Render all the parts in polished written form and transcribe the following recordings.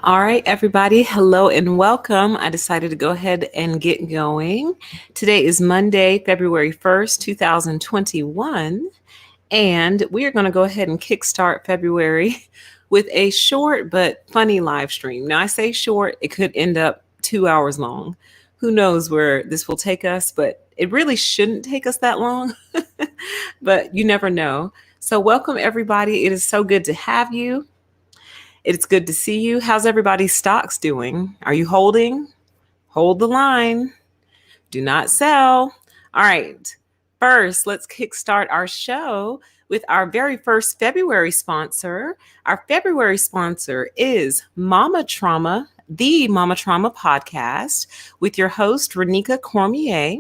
All right, everybody. Hello and welcome. I decided to go ahead and get going. Today is Monday, February 1st, 2021. And we are going to go ahead and kickstart February with a short but funny live stream. Now, I say short, it could end up 2 hours long. Who knows where this will take us, but it really shouldn't take us that long. But you never know. So, welcome, everybody. It is so good to have you. It's good to see you. How's everybody's stocks doing? Are you holding? Hold the line. Do not sell. All right. First, let's kickstart our show with our very first February sponsor. Our February sponsor is Mama Trauma, the Mama Trauma podcast, with your host, Renika Cormier.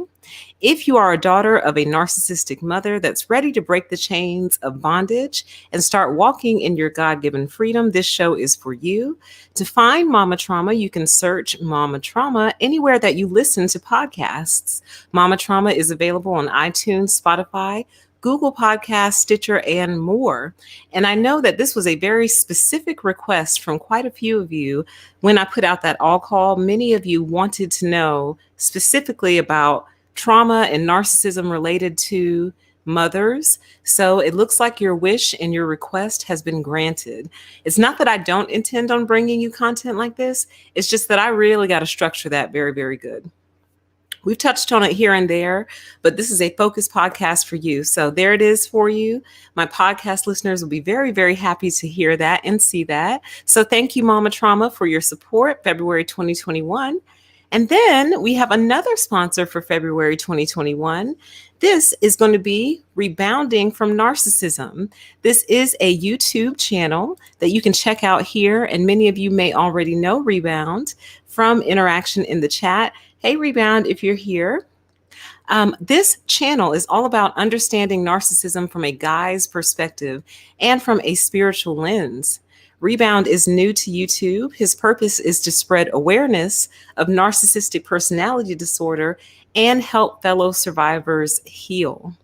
If you are a daughter of a narcissistic mother that's ready to break the chains of bondage and start walking in your God-given freedom, this show is for you. To find Mama Trauma, you can search Mama Trauma anywhere that you listen to podcasts. Mama Trauma is available on iTunes, Spotify, Google Podcasts, Stitcher, and more. And I know that this was a very specific request from quite a few of you when I put out that all call. Many of you wanted to know specifically about trauma and narcissism related to mothers. So it looks like your wish and your request has been granted. It's not that I don't intend on bringing you content like this. It's just that I really got to structure that very, very good. We've touched on it here and there, but this is a focused podcast for you. So there it is for you. My podcast listeners will be very, very happy to hear that and see that. So thank you, Mama Trauma, for your support, February 2021. And then we have another sponsor for February 2021. This is going to be Rebounding from Narcissism. This is a YouTube channel that you can check out here. And many of you may already know Rebound from interaction in the chat. Hey, Rebound, if you're here. This channel is all about understanding narcissism from a guy's perspective and from a spiritual lens. Rebound is new to YouTube. His purpose is to spread awareness of narcissistic personality disorder and help fellow survivors heal.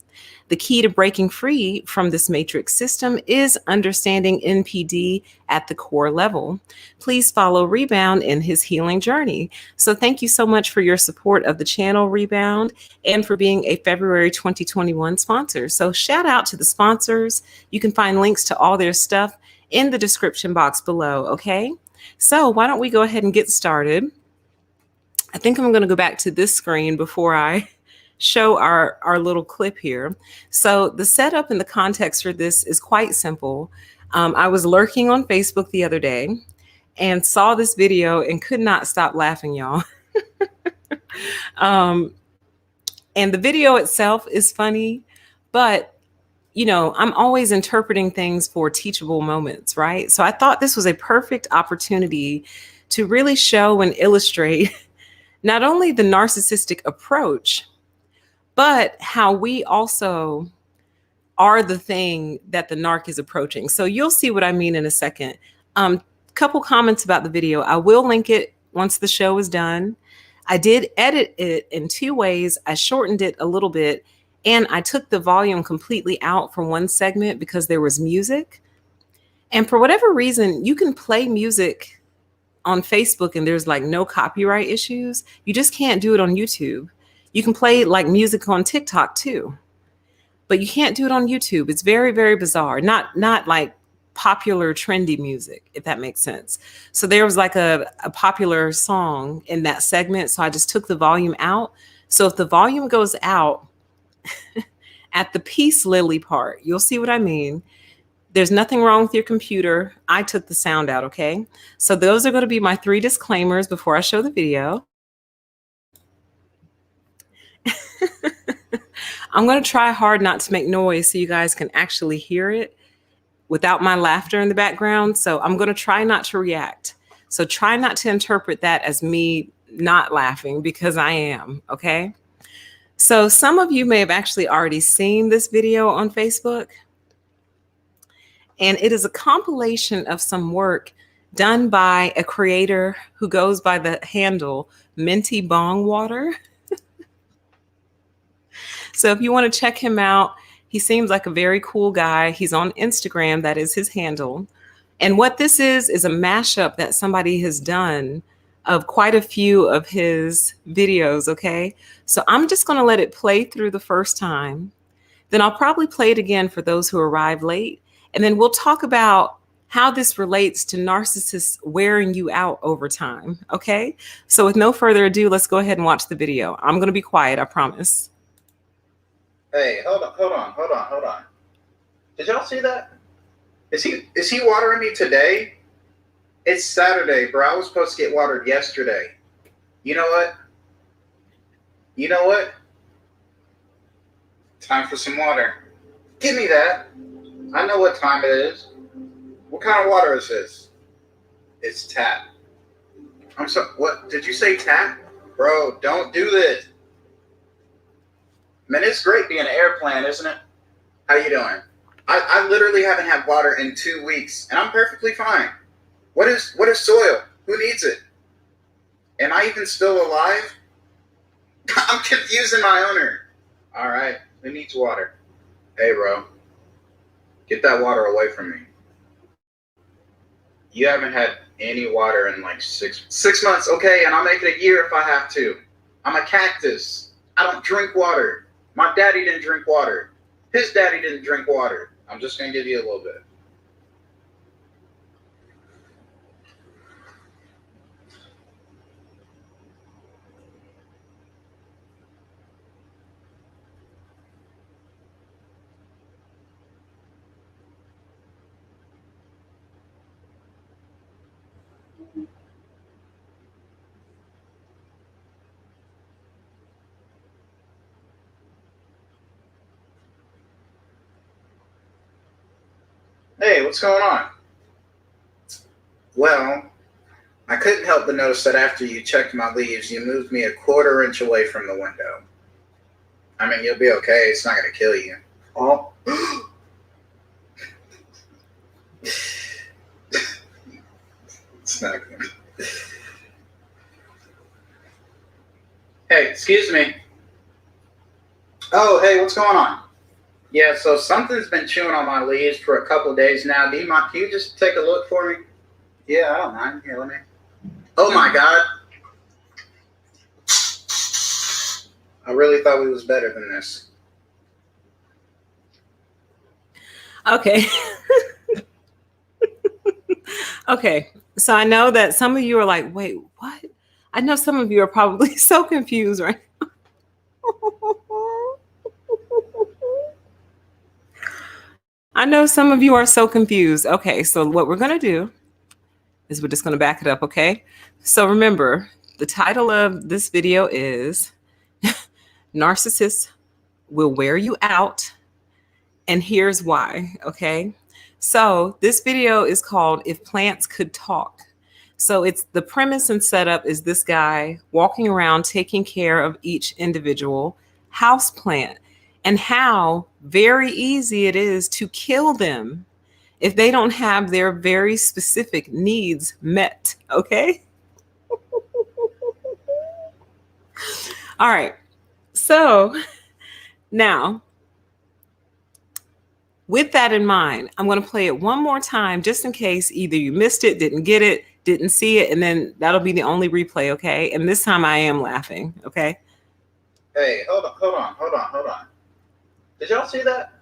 The key to breaking free from this matrix system is understanding NPD at the core level. Please follow Rebound in his healing journey. So thank you so much for your support of the channel, Rebound, and for being a February 2021 sponsor. So shout out to the sponsors. You can find links to all their stuff in the description box below, okay? So why don't we go ahead and get started? I think I'm going to go back to this screen before I show our little clip here. So the setup and the context for this is quite simple. I was lurking on Facebook the other day and saw this video and could not stop laughing, y'all. And the video itself is funny, but you know, I'm always interpreting things for teachable moments, right? So I thought this was a perfect opportunity to really show and illustrate not only the narcissistic approach, but how we also are the thing that the narc is approaching. So you'll see what I mean in a second. Couple comments about the video. I will link it once the show is done. I did edit it in two ways. I shortened it a little bit, and I took the volume completely out from one segment because there was music. And for whatever reason, you can play music on Facebook and there's like no copyright issues. You just can't do it on YouTube. You can play like music on TikTok too, but you can't do it on YouTube. It's very, very bizarre. Not like popular trendy music, if that makes sense. So there was like a popular song in that segment. So I just took the volume out. So if the volume goes out, at the peace lily part, you'll see what I mean. There's nothing wrong with your computer. I took the sound out, okay? So those are going to be my 3 disclaimers before I show the video. I'm going to try hard not to make noise so you guys can actually hear it without my laughter in the background. So I'm going to try not to react. So try not to interpret that as me not laughing, because I am, okay? So some of you may have actually already seen this video on Facebook, and it is a compilation of some work done by a creator who goes by the handle Minty Bong Water. So if you want to check him out, he seems like a very cool guy. He's on Instagram. That is his handle. And what this is a mashup that somebody has done of quite a few of his videos, okay? So I'm just going to let it play through the first time. Then I'll probably play it again for those who arrive late. And then we'll talk about how this relates to narcissists wearing you out over time, okay? So with no further ado, let's go ahead and watch the video. I'm going to be quiet, I promise. Hey, hold on. Did y'all see that? Is he watering me today? It's Saturday, bro. I was supposed to get watered yesterday. You know what? Time for some water. Give me that. I know what time it is. What kind of water is this? It's tap. What? Did you say tap? Bro, don't do this. Man, it's great being an airplane, isn't it? How you doing? I literally haven't had water in 2 weeks, and I'm perfectly fine. What is soil? Who needs it? Am I even still alive? I'm confusing my owner. All right, who needs water? Hey, bro, get that water away from me. You haven't had any water in like six months, okay? And I'll make it a year if I have to. I'm a cactus. I don't drink water. My daddy didn't drink water. His daddy didn't drink water. I'm just going to give you a little bit. Hey, what's going on? Well, I couldn't help but notice that after you checked my leaves, you moved me a 1/4 inch away from the window. I mean, you'll be okay. It's not going to kill you. Oh. It's not going to. Hey, excuse me. Oh, hey, what's going on? Yeah, so something's been chewing on my leaves for a couple of days now. Can you just take a look for me? Yeah, I don't mind. Here, let me. Oh my God. I really thought we was better than this. Okay. Okay. So I know that some of you are like, wait, what? I know some of you are probably so confused right now. I know some of you are so confused. Okay, so what we're going to do is we're just going to back it up, okay? So remember, the title of this video is Narcissists Will Wear You Out, and here's why, okay? So this video is called If Plants Could Talk. So it's the premise and setup is this guy walking around taking care of each individual house plant, and how very easy it is to kill them if they don't have their very specific needs met, okay? All right, so now, with that in mind, I'm going to play it one more time just in case either you missed it, didn't get it, didn't see it, and then that'll be the only replay, okay? And this time I am laughing, okay? Hey, hold on. Did y'all see that?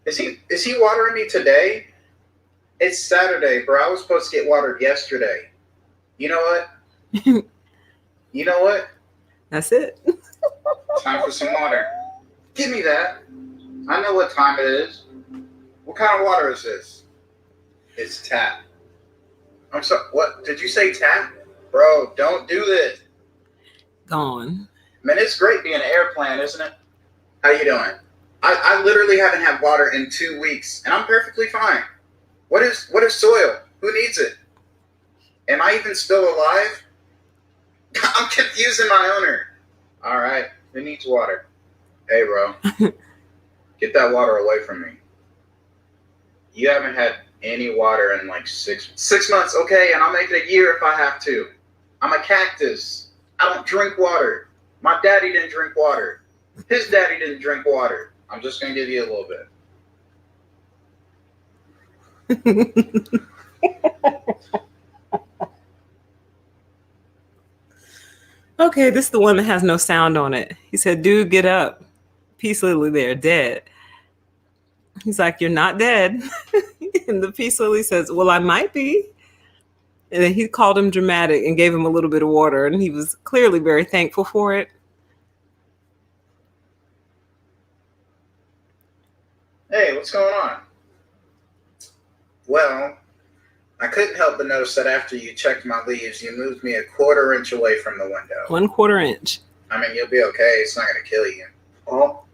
Is he watering me today? It's Saturday, bro. I was supposed to get watered yesterday. You know what? That's it. Time for some water. Give me that. I know what time it is. What kind of water is this? It's tap. I'm sorry, what? Did you say tap? Bro, don't do this. Gone. Man, it's great being an airplane, isn't it? How you doing? I literally haven't had water in 2 weeks, and I'm perfectly fine. What is soil? Who needs it? Am I even still alive? I'm confusing my owner. All right, who needs water? Hey, bro, get that water away from me. You haven't had any water in like six months, okay? And I'll make it a year if I have to. I'm a cactus. I don't drink water. My daddy didn't drink water. His daddy didn't drink water. I'm just going to give you a little bit. Okay, this is the one that has no sound on it. He said, dude, get up. Peace lily there, dead. He's like, you're not dead. And the peace lily says, well, I might be. And then he called him dramatic and gave him a little bit of water. And he was clearly very thankful for it. Hey, what's going on? Well, I couldn't help but notice that after you checked my leaves, you moved me a 1/4 inch away from the window. 1/4 inch. I mean, you'll be okay. It's not going to kill you. Oh.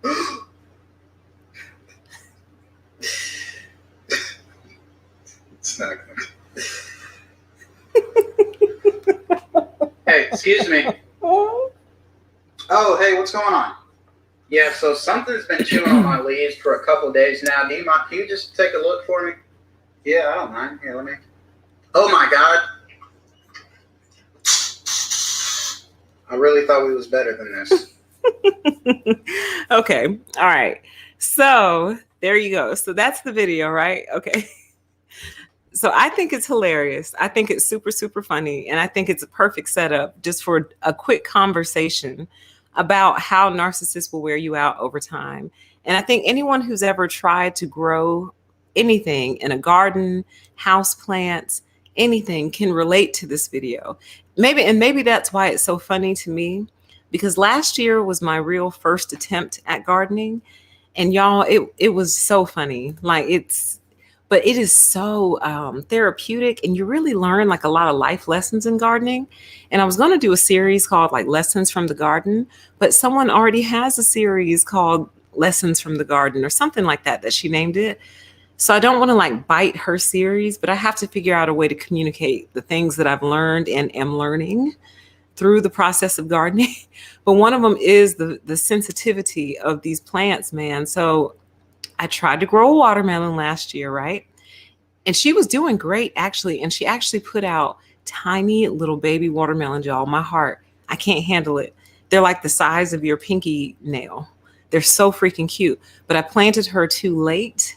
It's not going to. Hey, excuse me. Oh, hey, what's going on? Yeah, so something's been chewing on my leaves for a couple of days now. Do you mind? Can you just take a look for me? Yeah, I don't mind. Here, let me. Oh my God. I really thought we was better than this. Okay. All right. So there you go. So that's the video, right? Okay. So I think it's hilarious. I think it's super, super funny. And I think it's a perfect setup just for a quick conversation about how narcissists will wear you out over time. And I think anyone who's ever tried to grow anything in a garden, house plants, anything can relate to this video. Maybe that's why it's so funny to me, because last year was my real first attempt at gardening. And y'all, it was so funny. But it is so therapeutic, and you really learn like a lot of life lessons in gardening. And I was going to do a series called like Lessons from the Garden, but someone already has a series called Lessons from the Garden or something like that she named it. So I don't want to like bite her series, but I have to figure out a way to communicate the things that I've learned and am learning through the process of gardening. But one of them is the sensitivity of these plants, man. So I tried to grow a watermelon last year, right? And she was doing great, actually. And she actually put out tiny little baby watermelons, y'all. My heart, I can't handle it. They're like the size of your pinky nail. They're so freaking cute. But I planted her too late.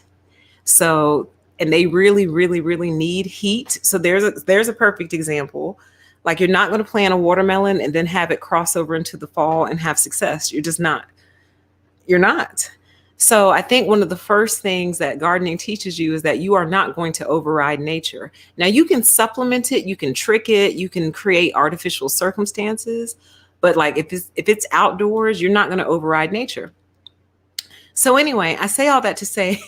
So, and they really, really, really need heat. So there's a perfect example. Like, you're not going to plant a watermelon and then have it cross over into the fall and have success. You're just not. You're not. So I think one of the first things that gardening teaches you is that you are not going to override nature. Now, you can supplement it, you can trick it, you can create artificial circumstances, but like if it's outdoors, you're not going to override nature. So anyway, I say all that to say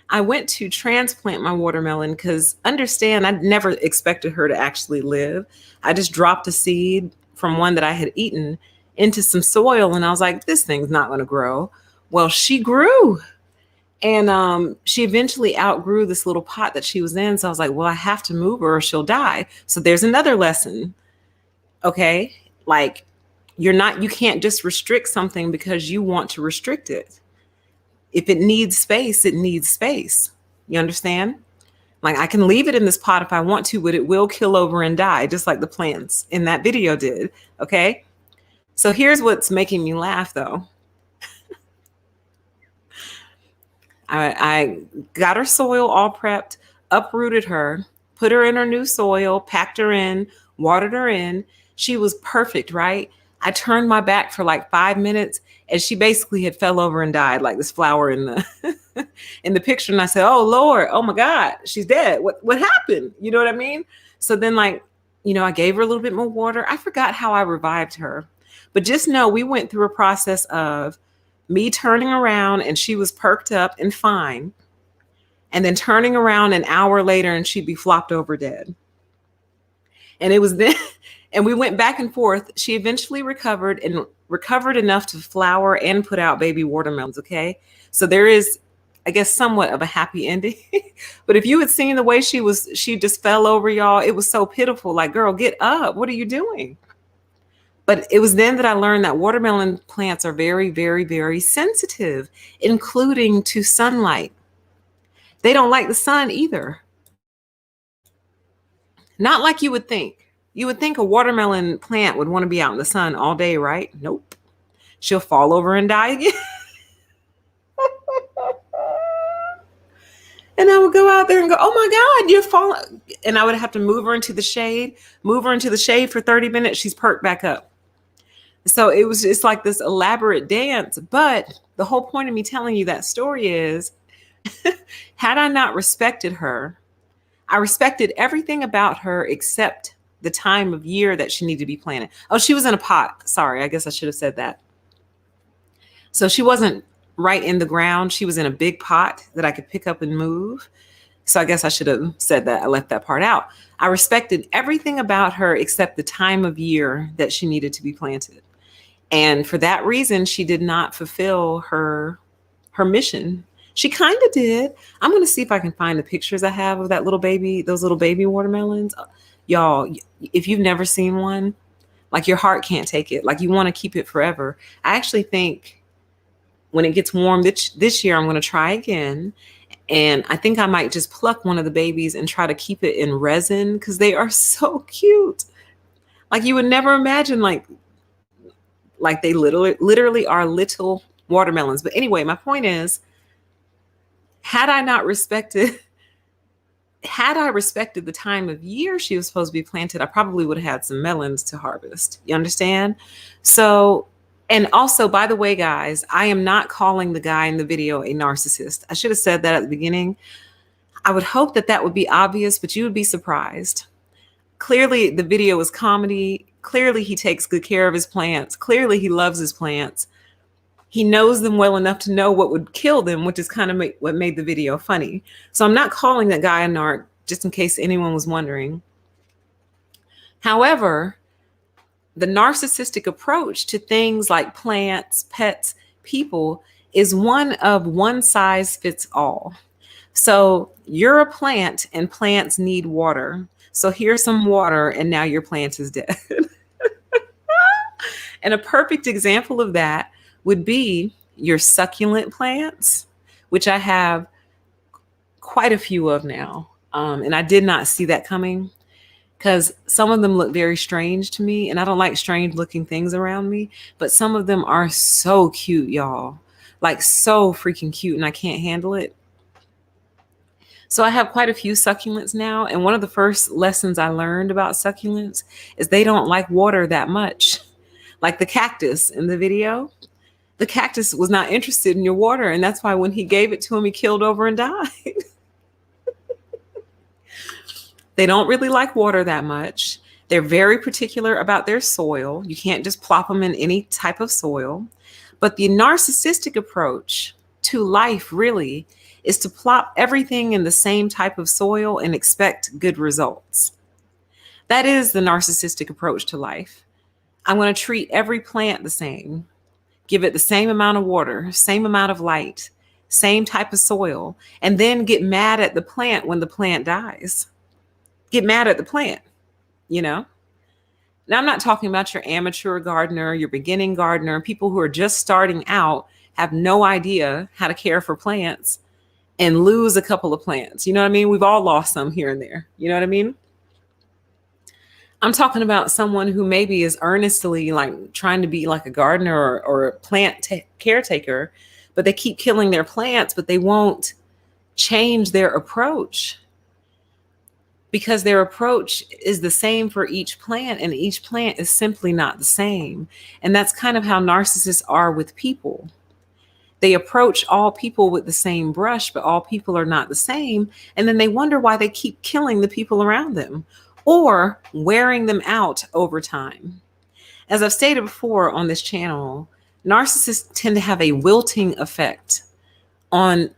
I went to transplant my watermelon because, understand, I never expected her to actually live. I just dropped a seed from one that I had eaten into some soil, and I was like, this thing's not going to grow. Well, she grew, and she eventually outgrew this little pot that she was in. So I was like, well, I have to move her or she'll die. So there's another lesson. Okay. Like, you can't just restrict something because you want to restrict it. If it needs space, it needs space. You understand? Like, I can leave it in this pot if I want to, but it will kill over and die, just like the plants in that video did. Okay. So here's what's making me laugh, though. I got her soil all prepped, uprooted her, put her in her new soil, packed her in, watered her in. She was perfect, right? I turned my back for like 5 minutes and she basically had fell over and died, like this flower in the in the picture. And I said, oh Lord, oh my God, she's dead. What happened? You know what I mean? So then, like, I gave her a little bit more water. I forgot how I revived her. But just know we went through a process of me turning around and she was perked up and fine, and then turning around an hour later and she'd be flopped over dead. And it was then, and we went back and forth. She eventually recovered enough to flower and put out baby watermelons. Okay. So there is, I guess, somewhat of a happy ending. But if you had seen the way she just fell over, y'all, it was so pitiful. Like, girl, get up. What are you doing? But it was then that I learned that watermelon plants are very, very, very sensitive, including to sunlight. They don't like the sun either. Not like you would think. You would think a watermelon plant would want to be out in the sun all day, right? Nope. She'll fall over and die again. And I would go out there and go, oh my God, you're falling. And I would have to move her into the shade for 30 minutes. She's perked back up. So it's like this elaborate dance. But the whole point of me telling you that story is, had I not respected her, I respected everything about her except the time of year that she needed to be planted. Oh, she was in a pot. Sorry, I guess I should have said that. So she wasn't right in the ground. She was in a big pot that I could pick up and move. So I guess I should have said that. I left that part out. I respected everything about her except the time of year that she needed to be planted. And for that reason, she did not fulfill her mission. She kind of did. I'm going to see if I can find the pictures I have of that little baby, those little baby watermelons. Y'all, if you've never seen one, like your heart can't take it. Like you want to keep it forever. I actually think when it gets warm this year, I'm going to try again. And I think I might just pluck one of the babies and try to keep it in resin because they are so cute. Like you would never imagine, like they literally are little watermelons. But anyway, my point is, had I respected the time of year she was supposed to be planted, I probably would have had some melons to harvest. You understand? So, and also, by the way, guys, I am not calling the guy in the video a narcissist. I should have said that at the beginning. I would hope that would be obvious, but you would be surprised. Clearly, the video is comedy. Clearly, he takes good care of his plants. Clearly, he loves his plants. He knows them well enough to know what would kill them, which is kind of what made the video funny. So I'm not calling that guy a narc, just in case anyone was wondering. However, the narcissistic approach to things like plants, pets, people is one of one size fits all. So you're a plant and plants need water. So here's some water and now your plant is dead. And a perfect example of that would be your succulent plants, which I have quite a few of now. And I did not see that coming because some of them look very strange to me. And I don't like strange looking things around me. But some of them are so cute, y'all. Like so freaking cute. And I can't handle it. So I have quite a few succulents now. And one of the first lessons I learned about succulents is they don't like water that much. Like the cactus in the video. The cactus was not interested in your water. And that's why when he gave it to him, he killed over and died. They don't really like water that much. They're very particular about their soil. You can't just plop them in any type of soil. But the narcissistic approach to life really is to plop everything in the same type of soil and expect good results. That is the narcissistic approach to life. I'm going to treat every plant the same. Give it the same amount of water, same amount of light, same type of soil, and then get mad at the plant when the plant dies. Get mad at the plant, you know? Now, I'm not talking about your amateur gardener, your beginning gardener, people who are just starting out, have no idea how to care for plants and lose a couple of plants. You know what I mean? We've all lost some here and there. You know what I mean? I'm talking about someone who maybe is earnestly like trying to be like a gardener or a plant caretaker, but they keep killing their plants, but they won't change their approach because their approach is the same for each plant and each plant is simply not the same. And that's kind of how narcissists are with people. They approach all people with the same brush, but all people are not the same. And then they wonder why they keep killing the people around them or wearing them out over time. As I've stated before on this channel, narcissists tend to have a wilting effect on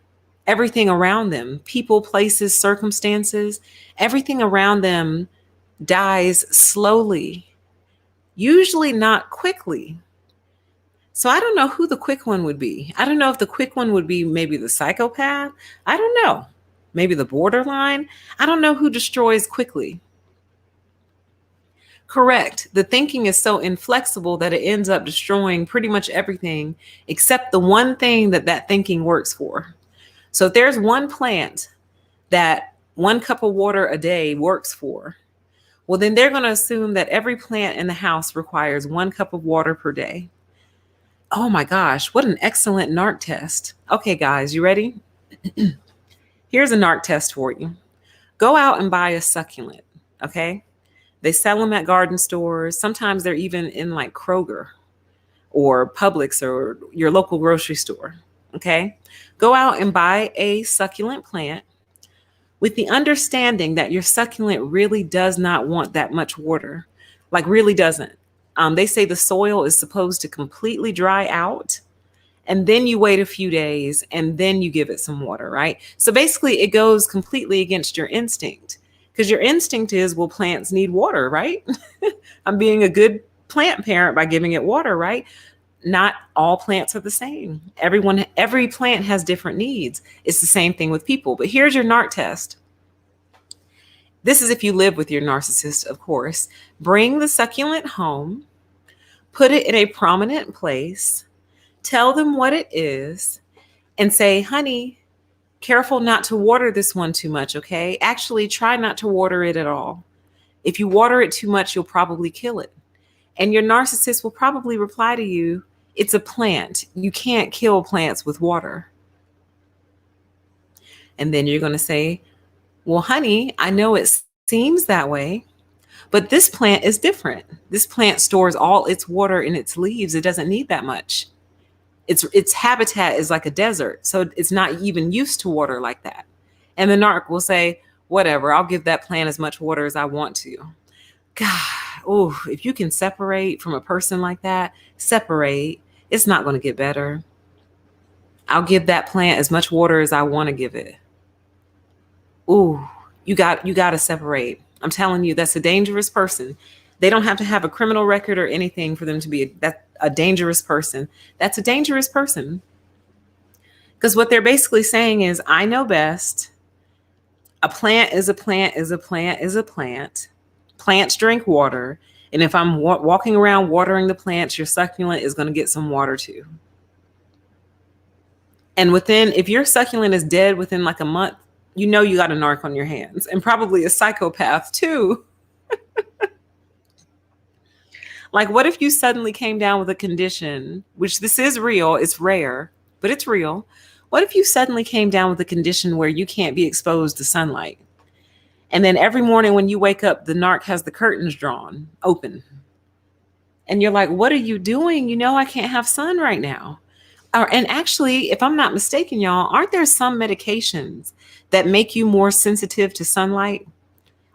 everything around them. People, places, circumstances, everything around them dies slowly, usually not quickly. So I don't know who the quick one would be. I don't know if the quick one would be maybe the psychopath. I don't know. Maybe the borderline. I don't know who destroys quickly. Correct. The thinking is so inflexible that it ends up destroying pretty much everything except the one thing that thinking works for. So if there's one plant that 1 cup of water a day works for, well, then they're going to assume that every plant in the house requires 1 cup of water per day. Oh my gosh, what an excellent NARC test. Okay, guys, you ready? Here's a NARC test for you. Go out and buy a succulent, okay? They sell them at garden stores. Sometimes they're even in like Kroger. or Publix or your local grocery store. Okay. Go out and buy a succulent plant with the understanding that your succulent really does not want that much water, like really doesn't. They say the soil is supposed to completely dry out, and then you wait a few days and then you give it some water, right? So basically it goes completely against your instinct, because your instinct is, well, plants need water, right? I'm being a good plant parent by giving it water, right? Not all plants are the same. Every plant has different needs. It's the same thing with people. But here's your NARC test. This is if you live with your narcissist, of course. Bring the succulent home, put it in a prominent place, tell them what it is, and say, honey, careful not to water this one too much, okay? Actually, try not to water it at all. If you water it too much, you'll probably kill it. And your narcissist will probably reply to you, it's a plant. You can't kill plants with water. And then you're going to say, well, honey, I know it seems that way, but this plant is different. This plant stores all its water in its leaves. It doesn't need that much. Its habitat is like a desert, so it's not even used to water like that. And the narc will say, whatever, I'll give that plant as much water as I want to. God, oh, if you can separate from a person like that, separate. It's not going to get better. I'll give that plant as much water as I want to give it. Ooh, you got to separate. I'm telling you, that's a dangerous person. They don't have to have a criminal record or anything for them to be a dangerous person. That's a dangerous person. Because what they're basically saying is, I know best. A plant is a plant is a plant is a plant. Plants drink water. And if I'm walking around watering the plants, your succulent is going to get some water too. And if your succulent is dead within like a month, you know you got a narc on your hands, and probably a psychopath too. Like, what if you suddenly came down with a condition, which this is real, it's rare, but it's real. What if you suddenly came down with a condition where you can't be exposed to sunlight? And then every morning when you wake up, the narc has the curtains drawn open. And you're like, what are you doing? You know, I can't have sun right now. And actually, if I'm not mistaken, y'all, aren't there some medications that make you more sensitive to sunlight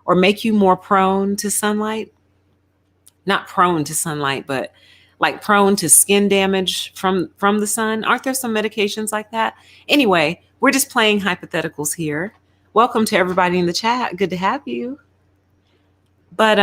or make you more prone to sunlight? Not prone to sunlight, but like prone to skin damage from the sun. Aren't there some medications like that? Anyway, we're just playing hypotheticals here. Welcome to everybody in the chat. Good to have you. But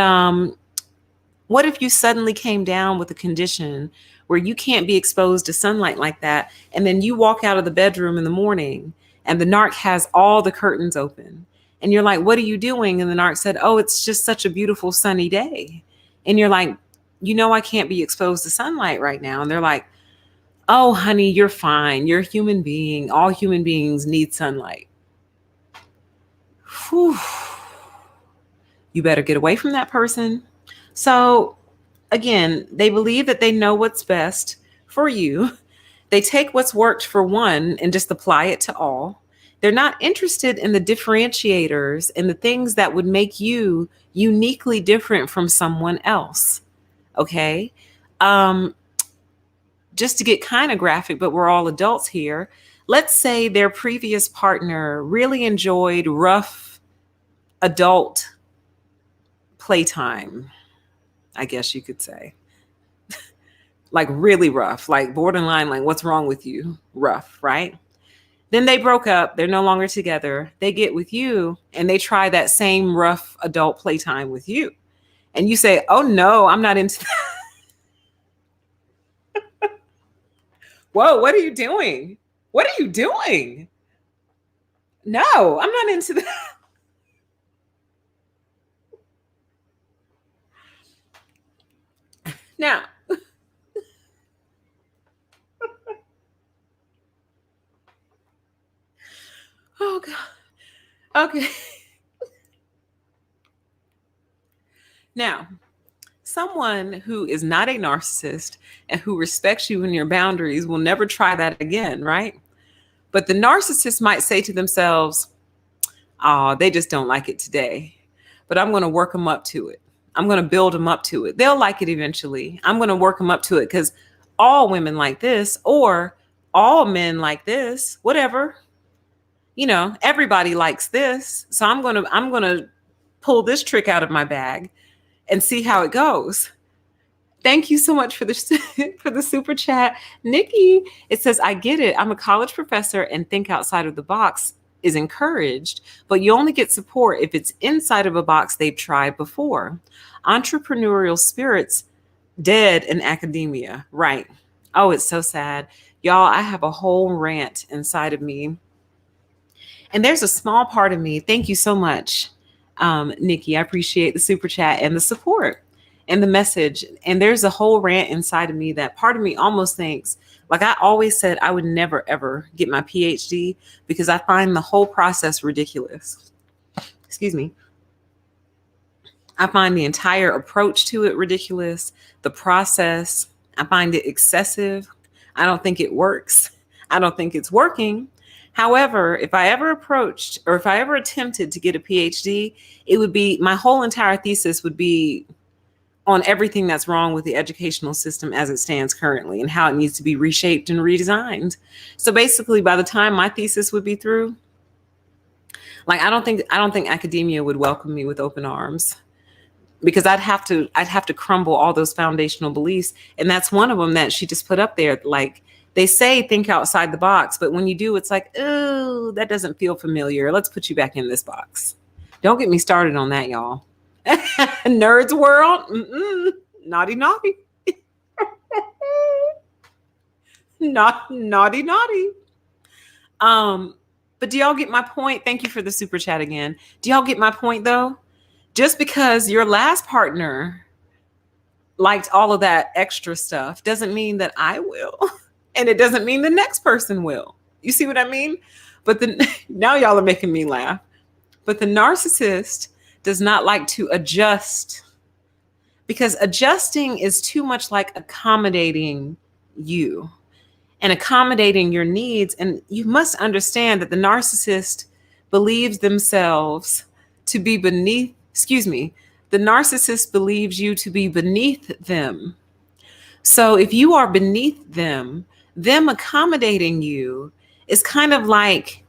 what if you suddenly came down with a condition where you can't be exposed to sunlight like that, and then you walk out of the bedroom in the morning and the narc has all the curtains open, and you're like, what are you doing? And the narc said, oh, it's just such a beautiful sunny day. And you're like, you know, I can't be exposed to sunlight right now. And they're like, oh, honey, you're fine. You're a human being. All human beings need sunlight. Whew. You better get away from that person. So again, they believe that they know what's best for you. They take what's worked for one and just apply it to all. They're not interested in the differentiators and the things that would make you uniquely different from someone else. Okay. Just to get kind of graphic, but we're all adults here. Let's say their previous partner really enjoyed rough adult playtime, I guess you could say. Like really rough, like borderline, like what's wrong with you? Rough, right? Then they broke up. They're no longer together. They get with you and they try that same rough adult playtime with you. And you say, oh no, I'm not into that. Whoa, what are you doing? What are you doing? No, I'm not into that. Now, oh God. Okay. Now, someone who is not a narcissist and who respects you and your boundaries will never try that again, right? But the narcissist might say to themselves, oh, they just don't like it today, but I'm going to work them up to it. I'm going to build them up to it. They'll like it eventually. I'm going to work them up to it because all women like this, or all men like this, whatever. Everybody likes this. So I'm going to pull this trick out of my bag and see how it goes. Thank you so much for the for the super chat. Nikki, it says, I get it. I'm a college professor and think outside of the box is encouraged, but you only get support if it's inside of a box they've tried before. Entrepreneurial spirits dead in academia. Right. Oh, it's so sad. Y'all, I have a whole rant inside of me. And there's a small part of me. Thank you so much, Nikki. I appreciate the super chat and the support and the message. And there's a whole rant inside of me that part of me almost thinks, like I always said, I would never, ever get my PhD because I find the whole process ridiculous. Excuse me. I find the entire approach to it ridiculous. The process, I find it excessive. I don't think it works. I don't think it's working. However, if I ever approached or if I ever attempted to get a PhD, it would be, my whole entire thesis would be on everything that's wrong with the educational system as it stands currently and how it needs to be reshaped and redesigned. So basically, by the time my thesis would be through, like I don't think academia would welcome me with open arms, because I'd have to crumble all those foundational beliefs. And that's one of them that she just put up there. Like they say, think outside the box, but when you do, it's like, oh, that doesn't feel familiar. Let's put you back in this box. Don't get me started on that, y'all. Nerds world. Naughty. Naughty. But do y'all get my point? Thank you for the super chat again. Do y'all get my point though? Just because your last partner liked all of that extra stuff doesn't mean that I will. And it doesn't mean the next person will. You see what I mean? But now y'all are making me laugh. But the narcissist does not like to adjust, because adjusting is too much like accommodating you and accommodating your needs. And you must understand that the narcissist believes themselves to be beneath, the narcissist believes you to be beneath them. So if you are beneath them accommodating you is kind of like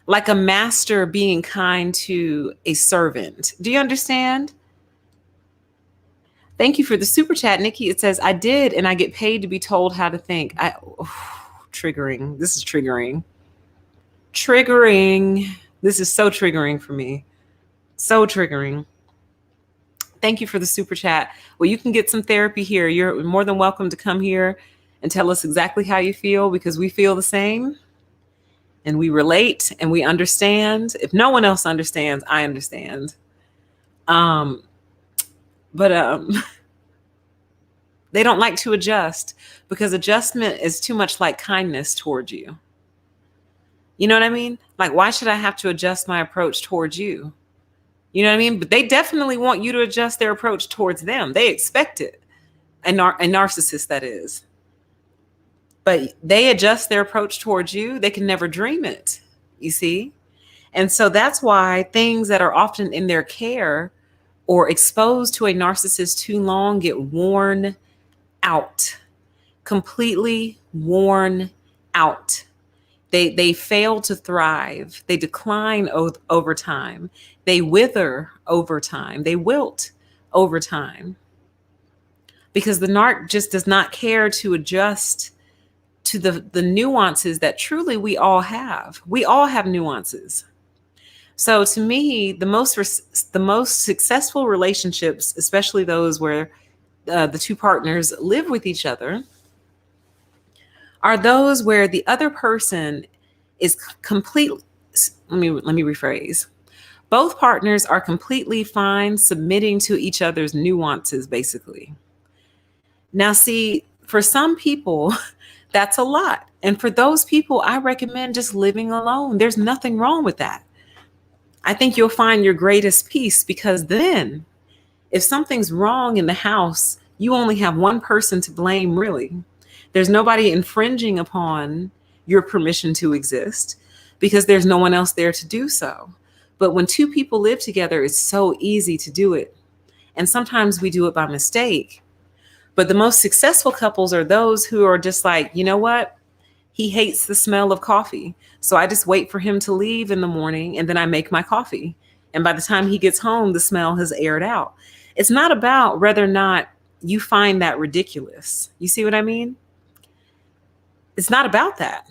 a master being kind to a servant. Do you understand? Thank you for the super chat, Nikki. It says, I did, and I get paid to be told how to think. Triggering. This is triggering. This is so triggering for me. So triggering. Thank you for the super chat. Well, you can get some therapy here. You're more than welcome to come here and tell us exactly how you feel, because we feel the same. And we relate and we understand. If no one else understands, I understand. But they don't like to adjust, because adjustment is too much like kindness towards you. You know what I mean? Like, why should I have to adjust my approach towards you? You know what I mean? But they definitely want you to adjust their approach towards them. They expect it. A narcissist, that is. But they adjust their approach towards you. They can never dream it, you see? And so that's why things that are often in their care or exposed to a narcissist too long get worn out, completely worn out. They fail to thrive. They decline over time. They wither over time. They wilt over time. Because the narc just does not care to adjust to the nuances that truly we all have. We all have nuances. So to me, the most successful relationships, especially those where the two partners live with each other, are those where the other person is completely, let me rephrase. Both partners are completely fine submitting to each other's nuances, basically. Now, see, for some people, that's a lot. And for those people, I recommend just living alone. There's nothing wrong with that. I think you'll find your greatest peace, because then if something's wrong in the house, you only have one person to blame, really. There's nobody infringing upon your permission to exist, because there's no one else there to do so. But when two people live together, it's so easy to do it. And sometimes we do it by mistake. But the most successful couples are those who are just like, you know what? He hates the smell of coffee. So I just wait for him to leave in the morning and then I make my coffee. And by the time he gets home, the smell has aired out. It's not about whether or not you find that ridiculous. You see what I mean? It's not about that.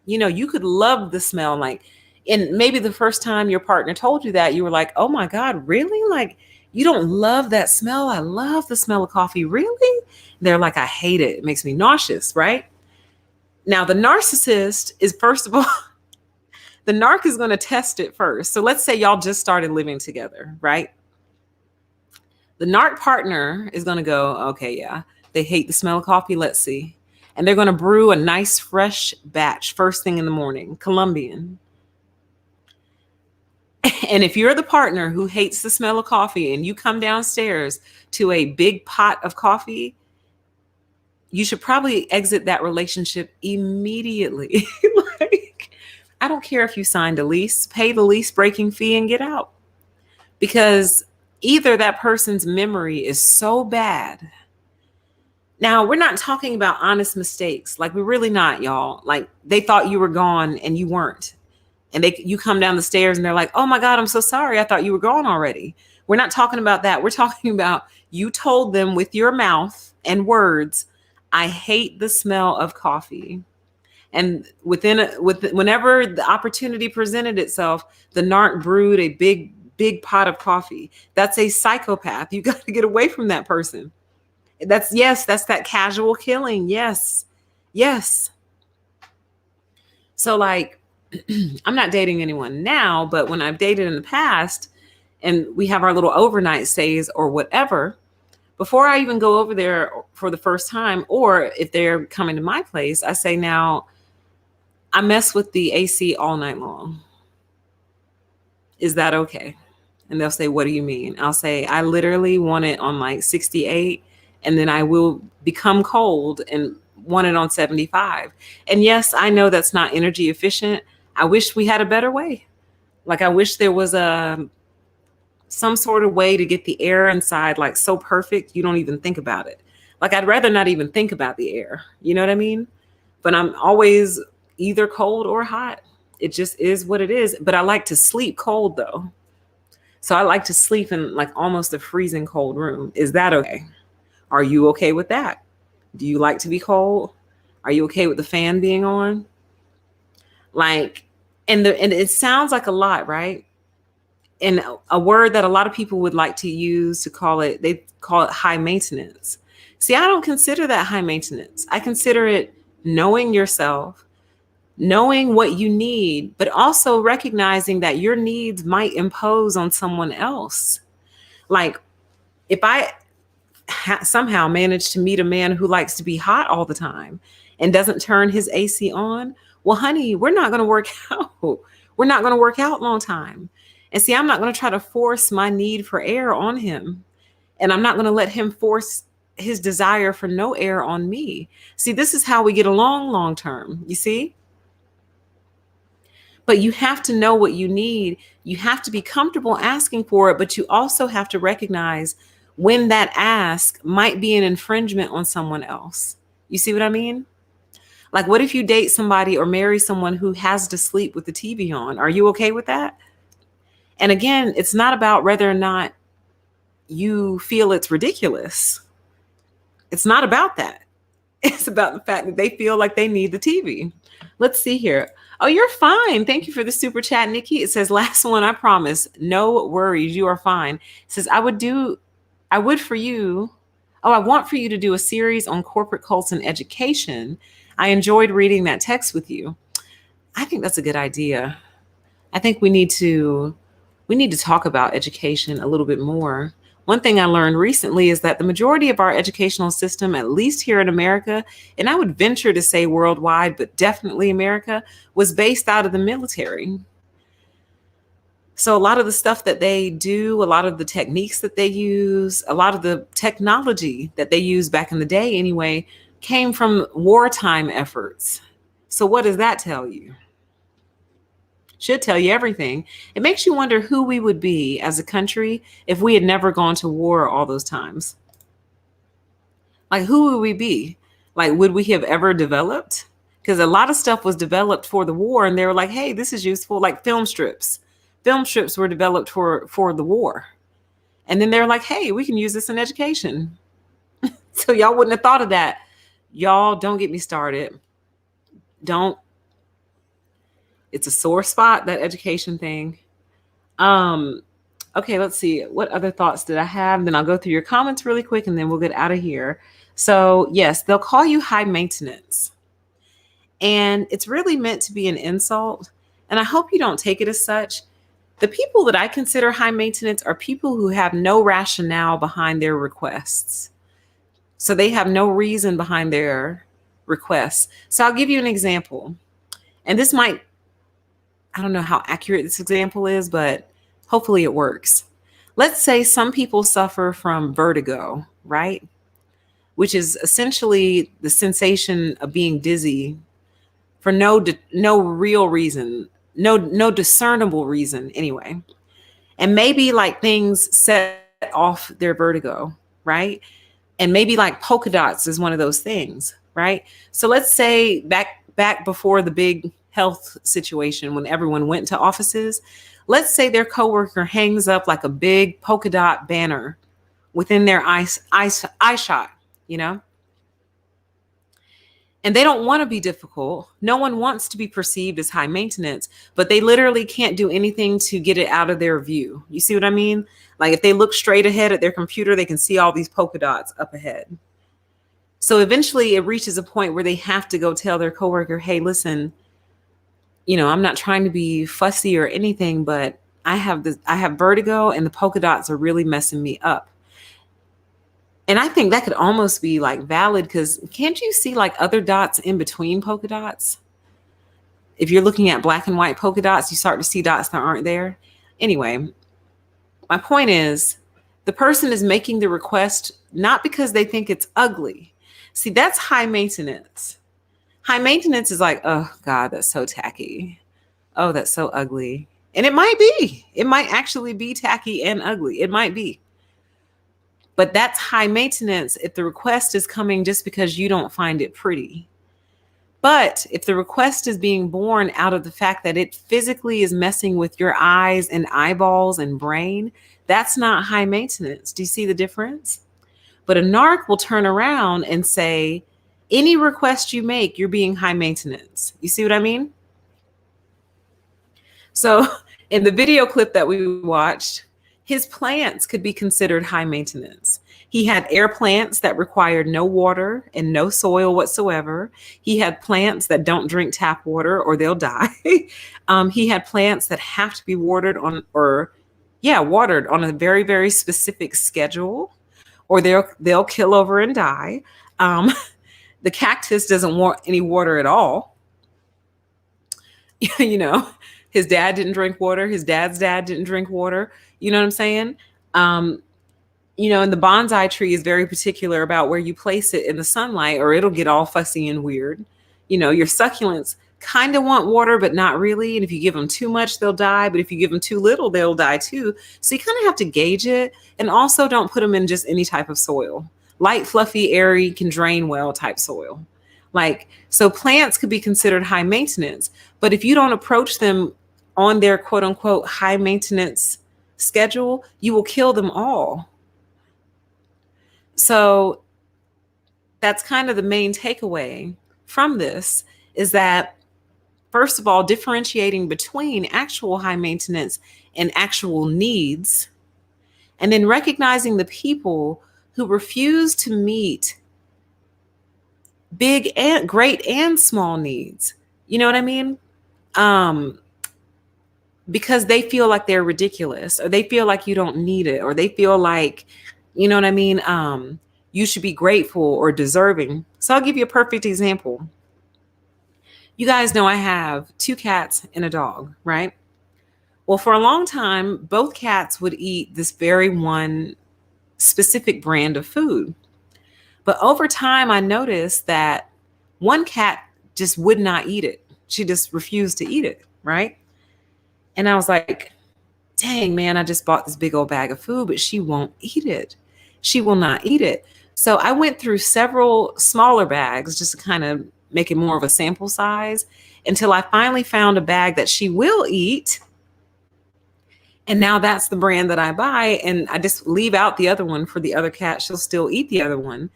You know, you could love the smell, like, and maybe the first time your partner told you that, you were like, oh my God, really? Like, you don't love that smell? I love the smell of coffee. Really? They're like, I hate it. It makes me nauseous, right? Now, the narcissist is, first of all, the narc is going to test it first. So let's say y'all just started living together, right? The narc partner is going to go, okay, yeah, they hate the smell of coffee. Let's see. And they're going to brew a nice fresh batch first thing in the morning, Colombian. And if you're the partner who hates the smell of coffee and you come downstairs to a big pot of coffee, you should probably exit that relationship immediately. Like, I don't care if you signed a lease, pay the lease breaking fee and get out. Because either that person's memory is so bad. Now, we're not talking about honest mistakes. Like, we're really not, y'all. Like, they thought you were gone and you weren't. And you come down the stairs and they're like, oh my God, I'm so sorry. I thought you were gone already. We're not talking about that. We're talking about you told them with your mouth and words, I hate the smell of coffee. And whenever the opportunity presented itself, the narc brewed a big pot of coffee. That's a psychopath. You got to get away from that person. That's that casual killing. Yes. So like, I'm not dating anyone now, but when I've dated in the past and we have our little overnight stays or whatever, before I even go over there for the first time, or if they're coming to my place, I say, now I mess with the AC all night long. Is that okay? And they'll say, what do you mean? I'll say, I literally want it on like 68 and then I will become cold and want it on 75. And yes, I know that's not energy efficient. I wish we had a better way. Like, I wish there was some sort of way to get the air inside like so perfect you don't even think about it. Like, I'd rather not even think about the air. You know what I mean? But I'm always either cold or hot. It just is what it is. But I like to sleep cold though. So I like to sleep in like almost a freezing cold room. Is that okay? Are you okay with that? Do you like to be cold? Are you okay with the fan being on? Like, and it sounds like a lot, right? And a word that a lot of people would like to use to call it, they call it high maintenance. See, I don't consider that high maintenance. I consider it knowing yourself, knowing what you need, but also recognizing that your needs might impose on someone else. Like, if I somehow manage to meet a man who likes to be hot all the time and doesn't turn his AC on, well, honey, we're not going to work out. We're not going to work out long time. And see, I'm not going to try to force my need for air on him. And I'm not going to let him force his desire for no air on me. See, this is how we get along long term. You see? But you have to know what you need. You have to be comfortable asking for it, but you also have to recognize when that ask might be an infringement on someone else. You see what I mean? Like, what if you date somebody or marry someone who has to sleep with the TV on? Are you okay with that? And again, it's not about whether or not you feel it's ridiculous. It's not about that. It's about the fact that they feel like they need the TV. Let's see here. Oh, you're fine. Thank you for the super chat, Nikki. It says, last one, I promise. No worries. You are fine. It says, I want for you to do a series on corporate cults and education. I enjoyed reading that text with you. I think that's a good idea. I think we need to talk about education a little bit more. One thing I learned recently is that the majority of our educational system, at least here in America, and I would venture to say worldwide, but definitely America, was based out of the military. So a lot of the stuff that they do, a lot of the techniques that they use, a lot of the technology that they used back in the day anyway, came from wartime efforts. So what does that tell you? Should tell you everything. It makes you wonder who we would be as a country if we had never gone to war all those times. Like, who would we be? Like, would we have ever developed? Because a lot of stuff was developed for the war, and they were like, hey, this is useful. Like film strips. Film strips were developed for the war. And then they're like, hey, we can use this in education. So y'all wouldn't have thought of that. Y'all, don't get me started. Don't. It's a sore spot, that education thing. Okay, let's see. What other thoughts did I have? Then I'll go through your comments really quick and then we'll get out of here. So yes, they'll call you high maintenance. And it's really meant to be an insult. And I hope you don't take it as such. The people that I consider high maintenance are people who have no rationale behind their requests. So they have no reason behind their requests. So I'll give you an example. And this might, I don't know how accurate this example is, but hopefully it works. Let's say some people suffer from vertigo, right? Which is essentially the sensation of being dizzy for no real reason, no discernible reason anyway. And maybe like things set off their vertigo, right? And maybe like polka dots is one of those things, right? So let's say back before the big health situation, when everyone went to offices, let's say their coworker hangs up like a big polka dot banner within their eye shot, you know? And they don't want to be difficult. No one wants to be perceived as high maintenance, but they literally can't do anything to get it out of their view. You see what I mean? Like if they look straight ahead at their computer, they can see all these polka dots up ahead. So eventually it reaches a point where they have to go tell their coworker, hey, listen, you know, I'm not trying to be fussy or anything, but I have vertigo and the polka dots are really messing me up. And I think that could almost be like valid because can't you see like other dots in between polka dots? If you're looking at black and white polka dots, you start to see dots that aren't there. Anyway, my point is the person is making the request not because they think it's ugly. See, that's high maintenance. High maintenance is like, oh God, that's so tacky. Oh, that's so ugly. And it might be. It might actually be tacky and ugly. It might be. But that's high maintenance if the request is coming just because you don't find it pretty. But if the request is being born out of the fact that it physically is messing with your eyes and eyeballs and brain, that's not high maintenance. Do you see the difference? But a narc will turn around and say, any request you make, you're being high maintenance. You see what I mean? So in the video clip that we watched, his plants could be considered high maintenance. He had air plants that required no water and no soil whatsoever. He had plants that don't drink tap water or they'll die. He had plants that have to be watered on a very, very specific schedule or they'll kill over and die. The cactus doesn't want any water at all. You know, his dad didn't drink water. His dad's dad didn't drink water. You know what I'm saying? You know, and the bonsai tree is very particular about where you place it in the sunlight or it'll get all fussy and weird. You know, your succulents kind of want water, but not really. And if you give them too much, they'll die. But if you give them too little, they'll die too. So you kind of have to gauge it. And also don't put them in just any type of soil. Light, fluffy, airy, can drain well type soil. Like, so plants could be considered high maintenance. But if you don't approach them on their quote unquote high maintenance schedule, you will kill them all. So that's kind of the main takeaway from this is that, first of all, differentiating between actual high maintenance and actual needs, and then recognizing the people who refuse to meet big and great and small needs. You know what I mean? Because they feel like they're ridiculous or they feel like you don't need it or they feel like, you know what I mean? You should be grateful or deserving. So I'll give you a perfect example. You guys know I have 2 cats and a dog, right? Well, for a long time, both cats would eat this very one specific brand of food. But over time, I noticed that one cat just would not eat it. She just refused to eat it, right? And I was like, dang, man, I just bought this big old bag of food, but she won't eat it. She will not eat it. So I went through several smaller bags just to kind of make it more of a sample size until I finally found a bag that she will eat. And now that's the brand that I buy. And I just leave out the other one for the other cat. She'll still eat the other one.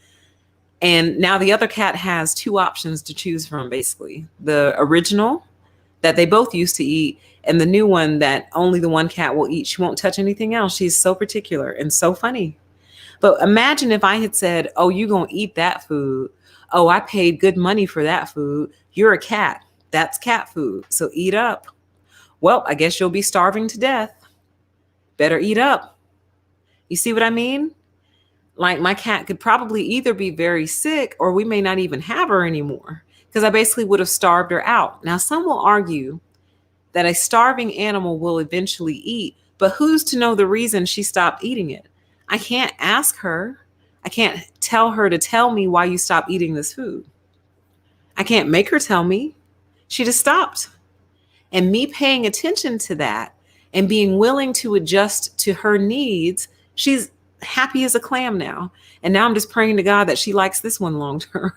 And now the other cat has two options to choose from, basically the original that they both used to eat, and the new one that only the one cat will eat. She won't touch anything else. She's so particular and so funny. But imagine if I had said, oh, you're going to eat that food. Oh, I paid good money for that food. You're a cat. That's cat food. So eat up. Well, I guess you'll be starving to death. Better eat up. You see what I mean? Like my cat could probably either be very sick or we may not even have her anymore because I basically would have starved her out. Now, some will argue that a starving animal will eventually eat, but who's to know the reason she stopped eating it? I can't ask her. I can't tell her to tell me why you stopped eating this food. I can't make her tell me. She just stopped. And me paying attention to that and being willing to adjust to her needs, she's happy as a clam now. And now I'm just praying to God that she likes this one long term.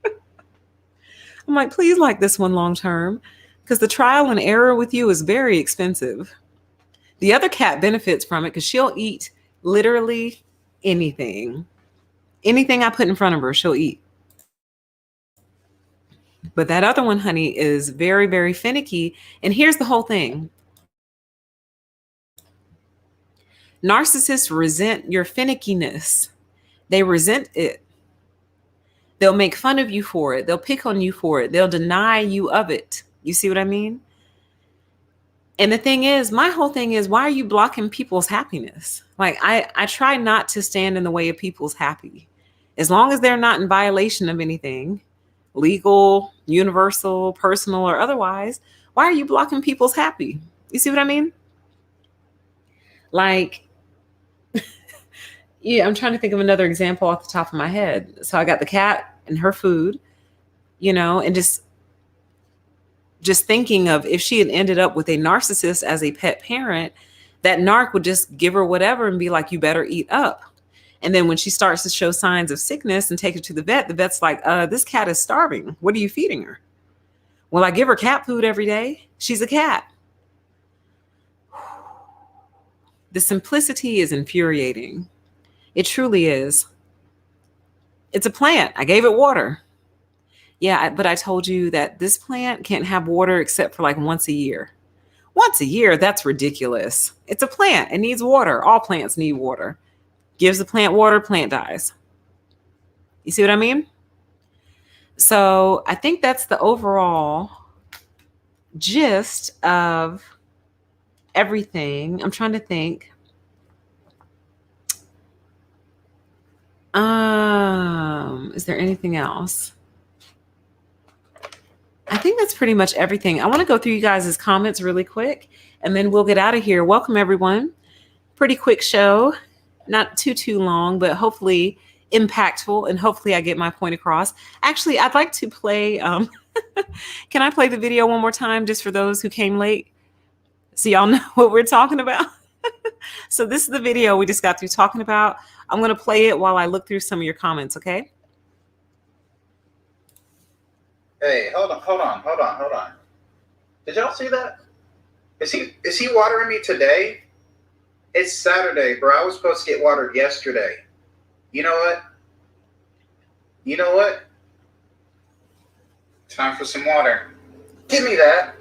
I'm like, please like this one long term, because the trial and error with you is very expensive. The other cat benefits from it because she'll eat literally anything. Anything I put in front of her, she'll eat. But that other one, honey, is very, very finicky. And here's the whole thing. Narcissists resent your finickiness. They resent it. They'll make fun of you for it. They'll pick on you for it. They'll deny you of it. You see what I mean? And the thing is, my whole thing is, why are you blocking people's happiness? Like, I try not to stand in the way of people's happy. As long as they're not in violation of anything, legal, universal, personal, or otherwise, why are you blocking people's happy? You see what I mean? Like, yeah, I'm trying to think of another example off the top of my head. So I got the cat and her food, and just thinking of if she had ended up with a narcissist as a pet parent, that narc would just give her whatever and be like, you better eat up. And then when she starts to show signs of sickness and take her to the vet's like, this cat is starving. What are you feeding her? Well, I give her cat food every day. She's a cat. The simplicity is infuriating. It truly is. It's a plant. I gave it water. Yeah, but I told you that this plant can't have water except for like once a year. Once a year, that's ridiculous. It's a plant. It needs water. All plants need water. Gives the plant water, plant dies. You see what I mean? So I think that's the overall gist of everything. I'm trying to think. Is there anything else? I think that's pretty much everything. I want to go through you guys' comments really quick, and then we'll get out of here. Welcome, everyone. Pretty quick show. Not too long, but hopefully impactful, and hopefully I get my point across. Actually, I'd like to play. Can I play the video one more time just for those who came late so y'all know what we're talking about? So this is the video we just got through talking about. I'm going to play it while I look through some of your comments, okay? Hey, hold on. Did y'all see that? Is he watering me today? It's Saturday, bro. I was supposed to get watered yesterday. You know what? Time for some water. Give me that.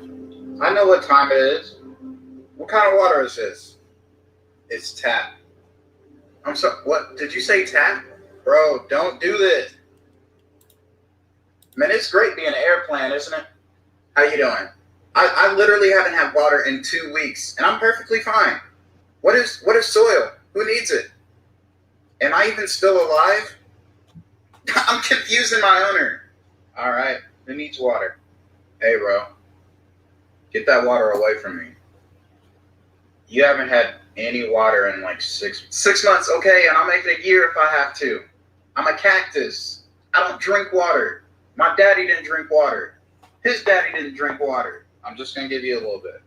I know what time it is. What kind of water is this? It's tap. I'm sorry, what? Did you say tap? Bro, don't do this. Man, it's great being an airplane, isn't it? How you doing? I literally haven't had water in 2 weeks, and I'm perfectly fine. What is soil? Who needs it? Am I even still alive? I'm confusing my owner. All right, who needs water? Hey, bro, get that water away from me. You haven't had any water in like six months, okay? And I'll make it a year if I have to. I'm a cactus. I don't drink water. My daddy didn't drink water. His daddy didn't drink water. I'm just going to give you a little bit.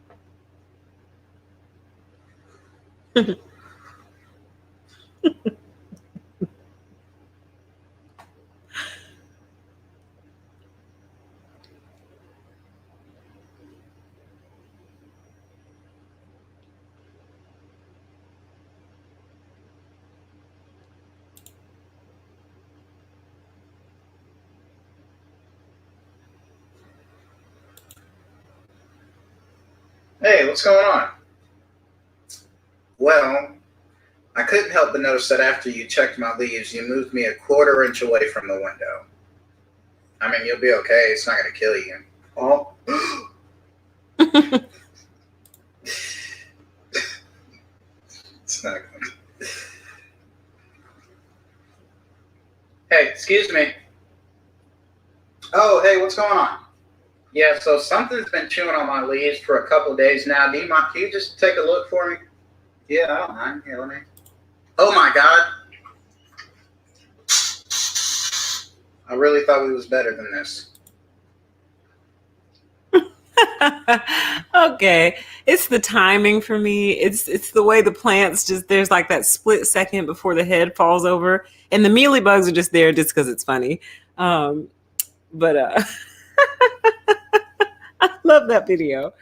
Hey, what's going on? Well, I couldn't help but notice that after you checked my leaves, you moved me a 1/4 inch away from the window. I mean, you'll be okay. It's not going to kill you. Oh. It's not going to. Hey, excuse me. Oh, hey, what's going on? Yeah, so something's been chewing on my leaves for a couple of days now. Do you mind? Can you just take a look for me? Yeah, I don't mind. Here, let me. Oh my God. I really thought we was better than this. Okay, it's the timing for me. It's the way the plants just, there's like that split second before the head falls over, and the mealy bugs are just there just because it's funny. But I love that video.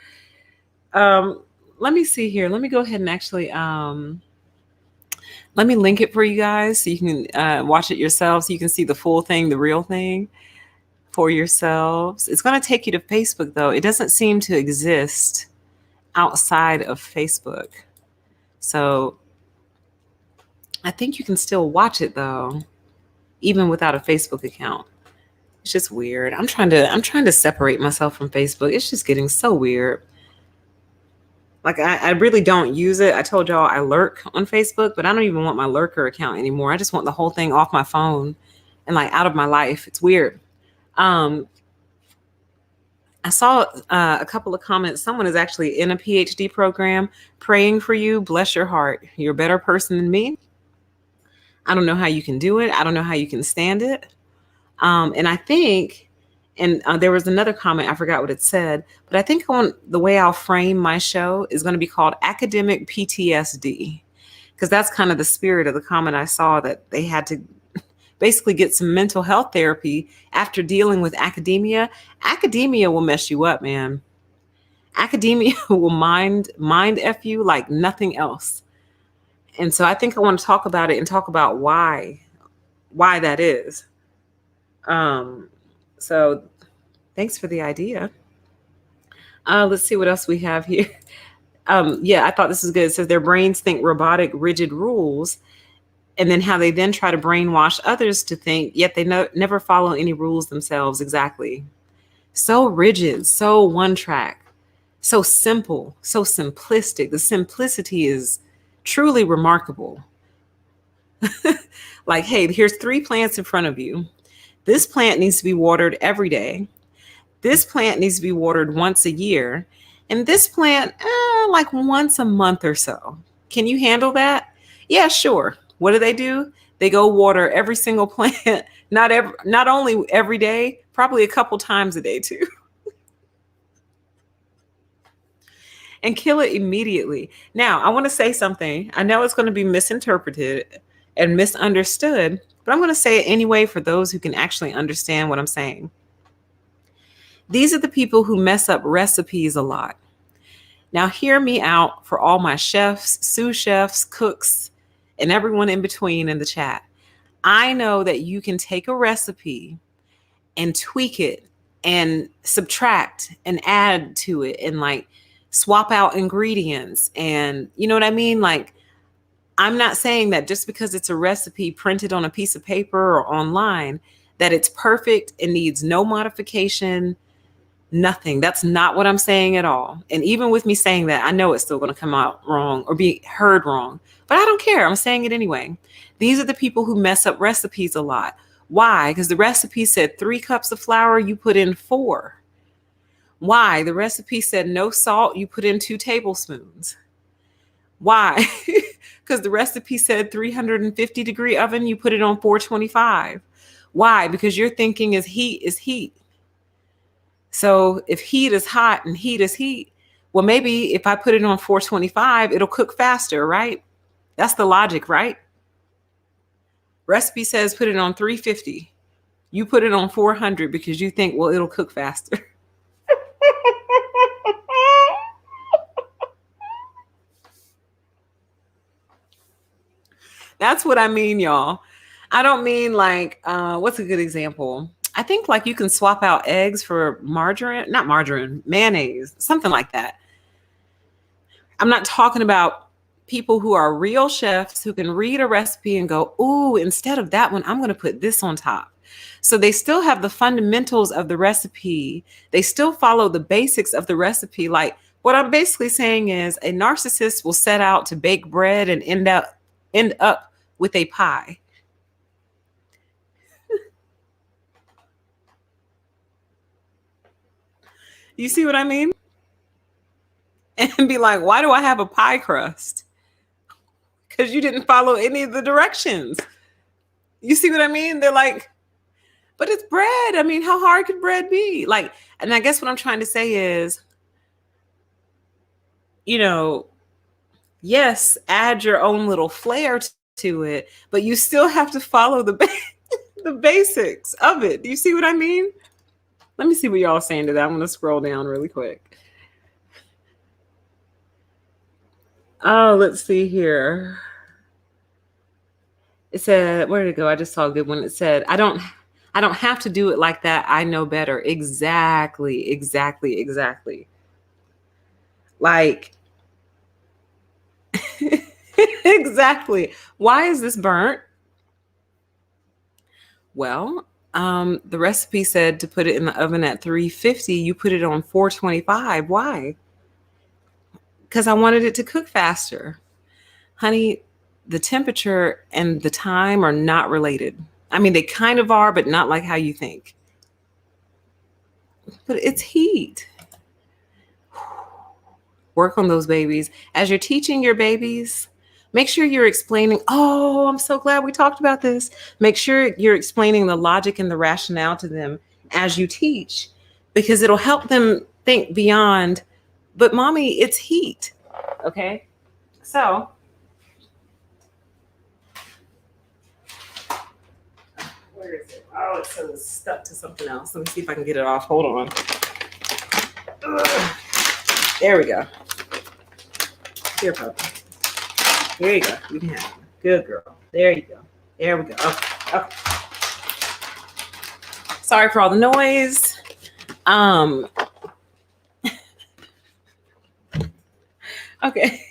Let me see here. Let me go ahead and actually let me link it for you guys so you can watch it yourself, so you can see the full thing, the real thing for yourselves. It's going to take you to Facebook, though. It doesn't seem to exist outside of Facebook. So I think you can still watch it, though, even without a Facebook account. It's just weird. I'm trying to separate myself from Facebook. It's just getting so weird. Like I really don't use it. I told y'all I lurk on Facebook, but I don't even want my lurker account anymore. I just want the whole thing off my phone and like out of my life. It's weird. I saw a couple of comments. Someone is actually in a PhD program praying for you. Bless your heart. You're a better person than me. I don't know how you can do it. I don't know how you can stand it. And I think, and there was another comment, I forgot what it said, but I think the way I'll frame my show is going to be called Academic PTSD, because that's kind of the spirit of the comment I saw, that they had to basically get some mental health therapy after dealing with academia. Academia will mess you up, man. Academia will mind F you like nothing else. And so I think I want to talk about it and talk about why that is. So thanks for the idea. Let's see what else we have here. Yeah, I thought this was good. It says their brains think robotic, rigid rules, and then how they then try to brainwash others to think, yet they never follow any rules themselves. Exactly. So rigid, so one track, so simple, so simplistic. The simplicity is truly remarkable. Like, hey, here's 3 plants in front of you. This plant needs to be watered every day. This plant needs to be watered once a year. And this plant, like once a month or so. Can you handle that? Yeah, sure. What do? They go water every single plant, not only every day, probably a couple times a day too. And kill it immediately. Now, I want to say something. I know it's going to be misinterpreted and misunderstood, but I'm going to say it anyway for those who can actually understand what I'm saying. These are the people who mess up recipes a lot. Now, hear me out for all my chefs, sous chefs, cooks, and everyone in between in the chat. I know that you can take a recipe and tweak it and subtract and add to it and like swap out ingredients. And you know what I mean? Like, I'm not saying that just because it's a recipe printed on a piece of paper or online, that it's perfect and needs no modification, nothing. That's not what I'm saying at all. And even with me saying that, I know it's still going to come out wrong or be heard wrong, but I don't care. I'm saying it anyway. These are the people who mess up recipes a lot. Why? Because the recipe said 3 cups of flour, you put in 4. Why? The recipe said no salt, you put in 2 tablespoons. Why? Because the recipe said 350-degree oven, you put it on 425. Why? Because you're thinking is heat. So if heat is hot and heat is heat, well, maybe if I put it on 425, it'll cook faster, right? That's the logic, right? Recipe says put it on 350. You put it on 400 because you think, well, it'll cook faster. That's what I mean, y'all. I don't mean like, what's a good example? I think like you can swap out eggs for mayonnaise, something like that. I'm not talking about people who are real chefs who can read a recipe and go, ooh, instead of that one, I'm going to put this on top. So they still have the fundamentals of the recipe. They still follow the basics of the recipe. Like what I'm basically saying is a narcissist will set out to bake bread and end up with a pie. You see what I mean? And be like, why do I have a pie crust? Because you didn't follow any of the directions. You see what I mean? They're like, but it's bread. I mean, how hard could bread be? Like, and I guess what I'm trying to say is, you know, yes, add your own little flair to it, but you still have to follow the the basics of it. Do you see what I mean? Let me see what y'all are saying to that. I'm going to scroll down really quick. Oh, let's see here. It said, where did it go? I just saw a good one. It said, I don't have to do it like that. I know better. Exactly. Like, exactly. Why is this burnt? Well, the recipe said to put it in the oven at 350. You put it on 425. Why? Because I wanted it to cook faster. Honey, the temperature and the time are not related. I mean, they kind of are, but not like how you think. But it's heat. Work on those babies. As you're teaching your babies, make sure you're explaining, oh, I'm so glad we talked about this. Make sure you're explaining the logic and the rationale to them as you teach, because it'll help them think beyond, but mommy, it's heat. Okay. So, where is it? Oh, it's so stuck to something else. Let me see if I can get it off. Hold on. Ugh. There we go. Here, puppy. Here you go. You can have it. Good girl. There you go. There we go. Okay. Sorry for all the noise. Okay.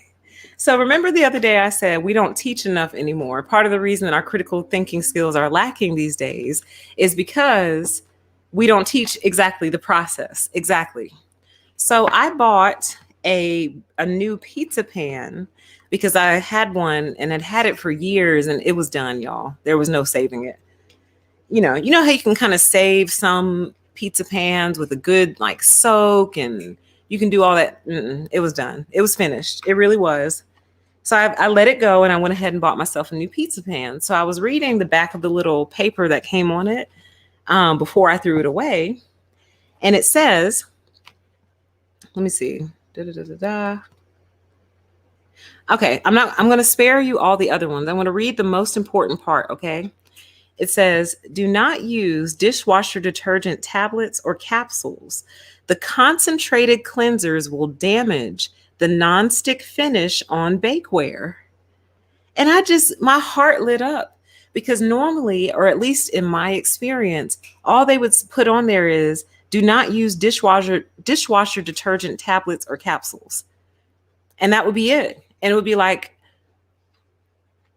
So remember the other day I said we don't teach enough anymore. Part of the reason that our critical thinking skills are lacking these days is because we don't teach exactly the process. Exactly. So I bought a new pizza pan because I had one and had had it for years and it was done, y'all. There was no saving it. You know how you can kind of save some pizza pans with a good like soak and you can do all that. It was done. It was finished. It really was. So I let it go and I went ahead and bought myself a new pizza pan. So I was reading the back of the little paper that came on it before I threw it away. And it says, let me see. Okay, I'm going to spare you all the other ones. I'm going to read the most important part, okay? It says, do not use dishwasher detergent tablets or capsules. The concentrated cleansers will damage the nonstick finish on bakeware. And my heart lit up because normally, or at least in my experience, all they would put on there is, do not use dishwasher detergent tablets or capsules. And that would be it. And it would be like,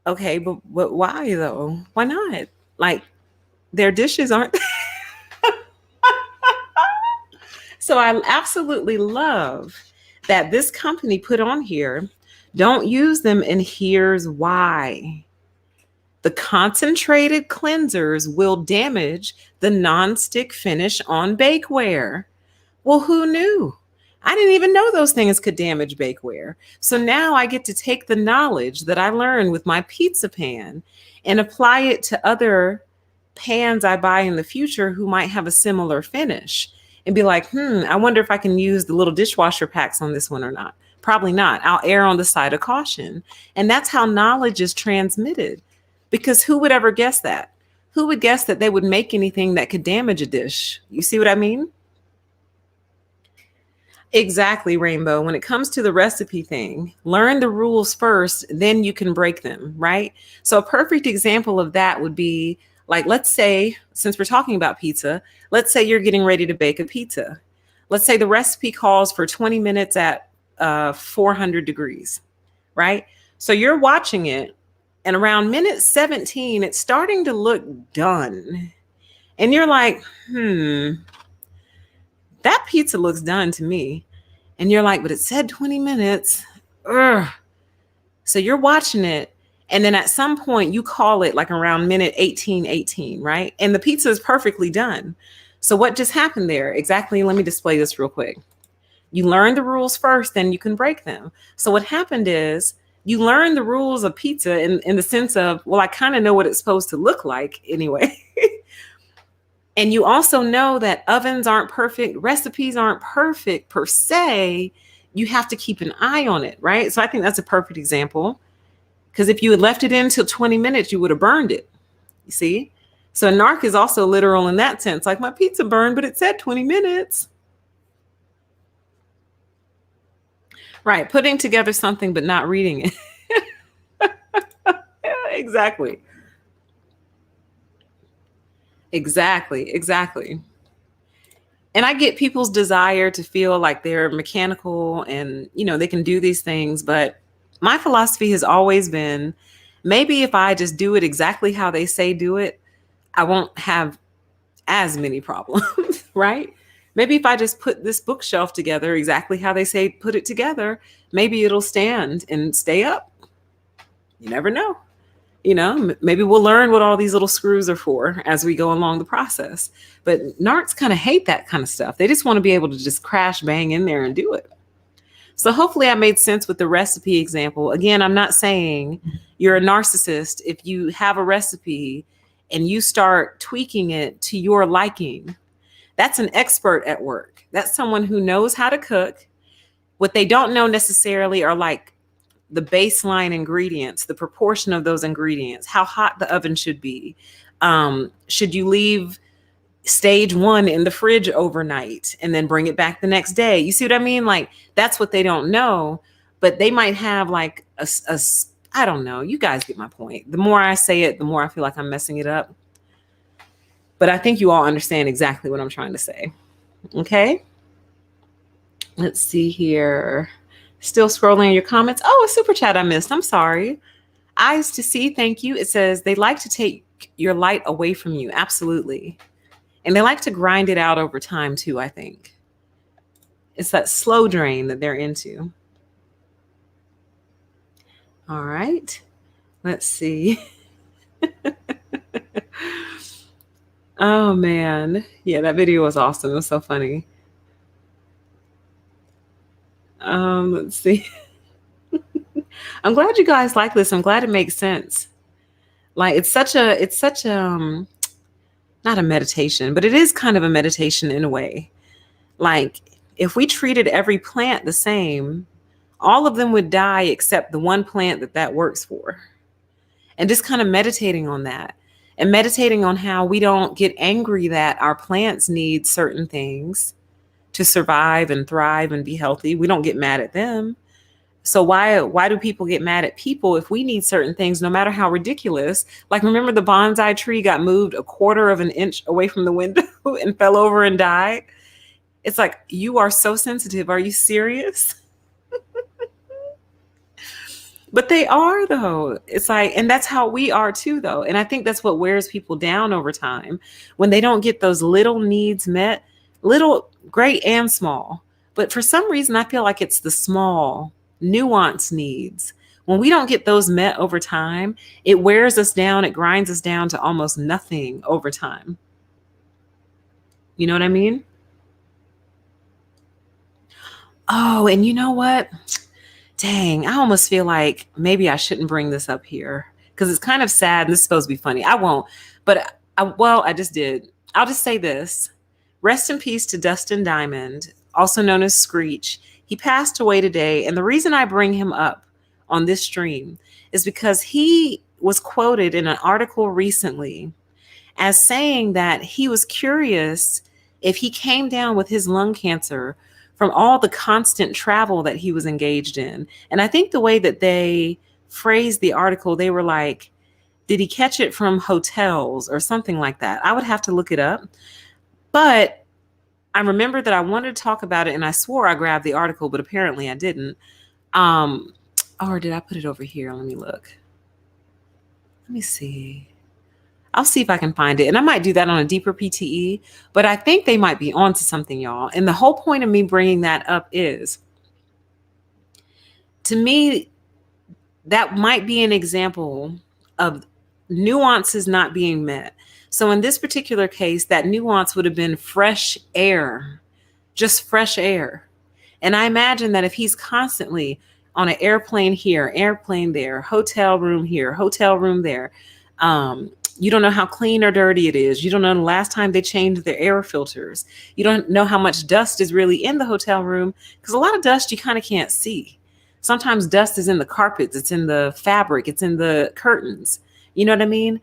okay, but why though? Why not? Like their dishes aren't. So I absolutely love that this company put on here, don't use them, and here's why. The concentrated cleansers will damage the nonstick finish on bakeware. Well, who knew? I didn't even know those things could damage bakeware. So now I get to take the knowledge that I learned with my pizza pan and apply it to other pans I buy in the future who might have a similar finish and be like, I wonder if I can use the little dishwasher packs on this one or not. Probably not. I'll err on the side of caution. And that's how knowledge is transmitted. Because who would ever guess that? Who would guess that they would make anything that could damage a dish? You see what I mean? Exactly, Rainbow. When it comes to the recipe thing, learn the rules first, then you can break them, right? So a perfect example of that would be like, let's say, since we're talking about pizza, let's say you're getting ready to bake a pizza. Let's say the recipe calls for 20 minutes at 400 degrees, right? So you're watching it, and around minute 17, it's starting to look done. And you're like, that pizza looks done to me. And you're like, but it said 20 minutes. Ugh. So you're watching it. And then at some point you call it like around minute 18, right? And the pizza is perfectly done. So what just happened there? Exactly. Let me display this real quick. You learn the rules first, then you can break them. So what happened is you learn the rules of pizza in the sense of, well, I kind of know what it's supposed to look like anyway. And you also know that ovens aren't perfect, recipes aren't perfect per se. You have to keep an eye on it, right? So I think that's a perfect example. Because if you had left it in till 20 minutes, you would have burned it. You see? So a narc is also literal in that sense. Like, my pizza burned, but it said 20 minutes. Right. Putting together something, but not reading it. Yeah, exactly. Exactly. And I get people's desire to feel like they're mechanical and, they can do these things. But my philosophy has always been, maybe if I just do it exactly how they say do it, I won't have as many problems, right? Maybe if I just put this bookshelf together exactly how they say put it together, maybe it'll stand and stay up. You never know. Maybe we'll learn what all these little screws are for as we go along the process. But narcs kind of hate that kind of stuff. They just want to be able to just crash bang in there and do it. So hopefully I made sense with the recipe example. Again, I'm not saying you're a narcissist if you have a recipe and you start tweaking it to your liking. That's an expert at work. That's someone who knows how to cook. What they don't know necessarily are like the baseline ingredients, the proportion of those ingredients, how hot the oven should be. Should you leave stage 1 in the fridge overnight and then bring it back the next day? You see what I mean? Like, that's what they don't know, but they might have like I don't know. You guys get my point. The more I say it, the more I feel like I'm messing it up. But I think you all understand exactly what I'm trying to say. Okay. Let's see here. Still scrolling your comments. Oh, a super chat I missed. I'm sorry. Eyes to see. Thank you. It says they like to take your light away from you. Absolutely. And they like to grind it out over time too, I think. It's that slow drain that they're into. All right. Let's see. Oh, man. Yeah, that video was awesome. It was so funny. Let's see. I'm glad you guys like this. I'm glad it makes sense. Like, it's such a not a meditation, but it is kind of a meditation in a way. Like, if we treated every plant the same, all of them would die except the one plant that works for. And just kind of meditating on that and meditating on how we don't get angry that our plants need certain things to survive and thrive and be healthy. We don't get mad at them. So why do people get mad at people if we need certain things, no matter how ridiculous? Like, remember the bonsai tree got moved 1/4 of an inch away from the window and fell over and died? It's like, you are so sensitive. Are you serious? But they are, though. It's like, and that's how we are too, though. And I think that's what wears people down over time, when they don't get those little needs met, little, great and small. But for some reason, I feel like it's the small, nuanced needs. When we don't get those met over time, it wears us down. It grinds us down to almost nothing over time. You know what I mean? Oh, and you know what? Dang, I almost feel like maybe I shouldn't bring this up here because it's kind of sad and this is supposed to be funny. I won't, but I just did. I'll just say this. Rest in peace to Dustin Diamond, also known as Screech. He passed away today. And the reason I bring him up on this stream is because he was quoted in an article recently as saying that he was curious if he came down with his lung cancer from all the constant travel that he was engaged in. And I think the way that they phrased the article, they were like, did he catch it from hotels or something like that? I would have to look it up. But I remember that I wanted to talk about it, and I swore I grabbed the article, but apparently I didn't. Or did I put it over here? Let me look. Let me see. I'll see if I can find it. And I might do that on a deeper PTE, but I think they might be onto something, y'all. And the whole point of me bringing that up is, to me, that might be an example of nuances not being met. So in this particular case, that nuance would have been fresh air, just fresh air. And I imagine that if he's constantly on an airplane here, airplane there, hotel room here, hotel room there, you don't know how clean or dirty it is. You don't know the last time they changed their air filters. You don't know how much dust is really in the hotel room, because a lot of dust you kind of can't see. Sometimes dust is in the carpets, it's in the fabric, it's in the curtains. You know what I mean?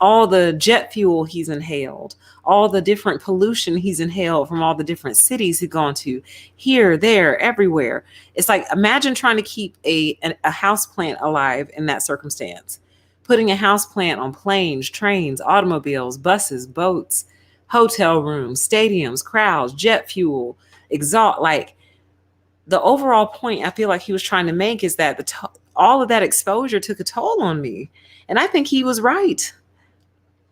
All the jet fuel he's inhaled, all the different pollution he's inhaled from all the different cities he's gone to, here, there, everywhere. It's like, imagine trying to keep a house plant alive in that circumstance. Putting a house plant on planes, trains, automobiles, buses, boats, hotel rooms, stadiums, crowds, jet fuel, exhaust. Like, the overall point I feel like he was trying to make is that all of that exposure took a toll on me. And I think he was right.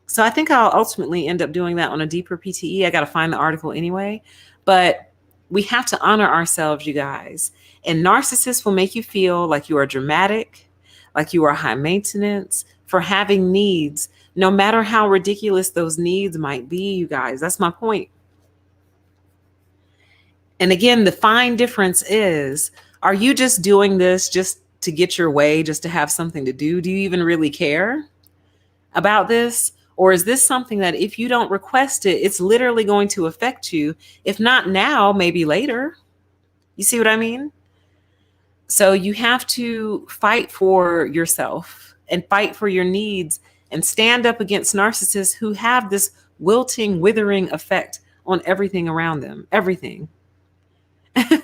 So I think I'll ultimately end up doing that on a deeper PTE. I got to find the article anyway. But we have to honor ourselves, you guys. And narcissists will make you feel like you are dramatic, like you are high maintenance for having needs, no matter how ridiculous those needs might be, you guys. That's my point. And again, the fine difference is, are you just doing this just to get your way, just to have something to do? Do you even really care about this? Or is this something that if you don't request it, it's literally going to affect you? If not now, maybe later. You see what I mean? So you have to fight for yourself and fight for your needs and stand up against narcissists who have this wilting, withering effect on everything around them. Everything.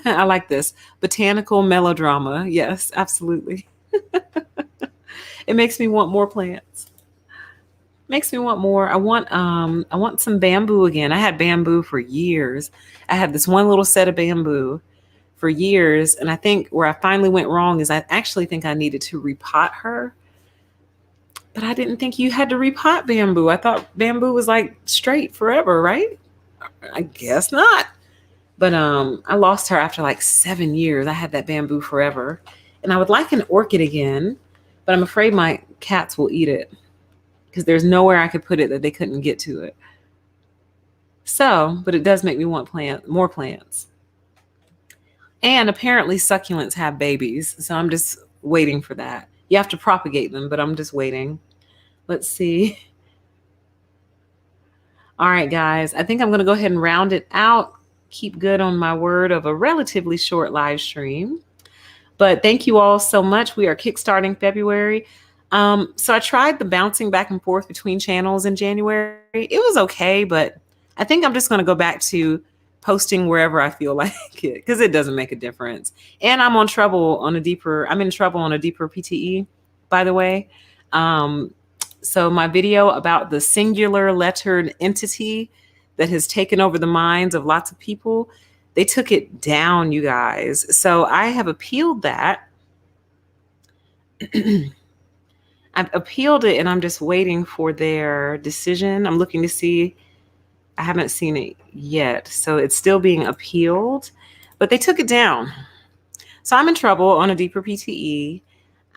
I like this. Botanical melodrama. Yes, absolutely. It makes me want more plants. Makes me want more. I want some bamboo again. I had bamboo for years. I had this one little set of bamboo for years. And I think where I finally went wrong is I actually think I needed to repot her. But I didn't think you had to repot bamboo. I thought bamboo was like straight forever, right? I guess not. But I lost her after like 7 years. I had that bamboo forever. And I would like an orchid again, but I'm afraid my cats will eat it because there's nowhere I could put it that they couldn't get to it. So, but it does make me want more plants. And apparently succulents have babies. So I'm just waiting for that. You have to propagate them, but I'm just waiting. Let's see. All right, guys. I think I'm going to go ahead and round it out. Keep good on my word of a relatively short live stream. But thank you all so much. We are kickstarting February. So I tried the bouncing back and forth between channels in January. It was okay, but I think I'm just going to go back to posting wherever I feel like it because it doesn't make a difference. And I'm in trouble on a deeper PTE, by the way. So my video about the singular lettered entity that has taken over the minds of lots of people, they took it down, you guys. So I have appealed that. I've appealed it and I'm just waiting for their decision. I'm looking to see. I haven't seen it yet. So it's still being appealed, but they took it down. So I'm in trouble on a deeper PTE.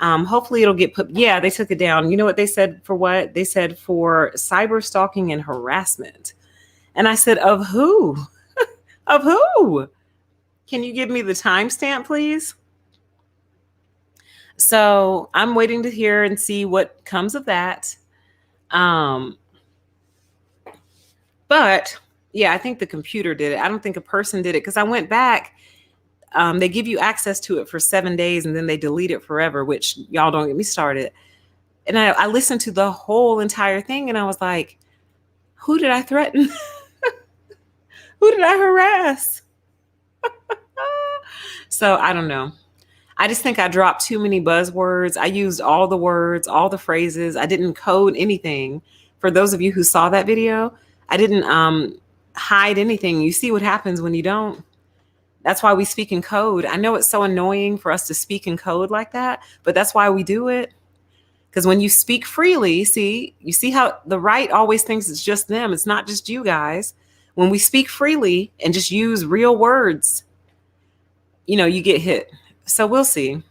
Hopefully it'll get put. Yeah, they took it down. You know what they said for what? They said for cyber stalking and harassment. And I said, of who? Of who? Can you give me the timestamp, please? So I'm waiting to hear and see what comes of that. But yeah, I think the computer did it. I don't think a person did it because I went back. They give you access to it for 7 days and then they delete it forever, which y'all don't get me started. And I listened to the whole entire thing and I was like, who did I threaten? Who did I harass? So I don't know. I just think I dropped too many buzzwords. I used all the words, all the phrases. I didn't code anything. For those of you who saw that video, I hide anything. You see what happens when you don't. That's why we speak in code. I know it's so annoying for us to speak in code like that, but that's why we do it. Because when you speak freely, you see how the right always thinks it's just them. It's not just you guys. When we speak freely and just use real words, you get hit. So we'll see.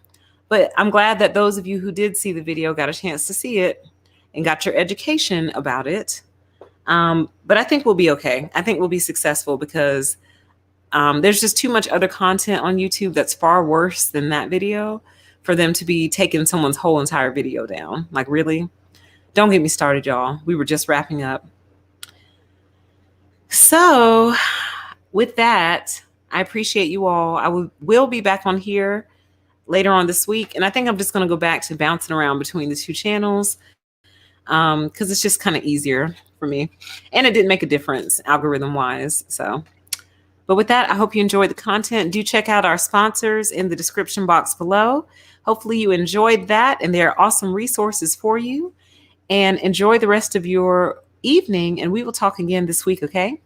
But I'm glad that those of you who did see the video got a chance to see it and got your education about it. But I think we'll be okay. I think we'll be successful because there's just too much other content on YouTube that's far worse than that video for them to be taking someone's whole entire video down. Like, really? Don't get me started, y'all. We were just wrapping up. So with that, I appreciate you all. I will be back on here later on this week. And I think I'm just going to go back to bouncing around between the two channels because it's just kind of easier for me. And it didn't make a difference algorithm wise. But with that, I hope you enjoyed the content. Do check out our sponsors in the description box below. Hopefully you enjoyed that and there are awesome resources for you. And enjoy the rest of your evening. And we will talk again this week, okay?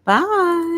Bye.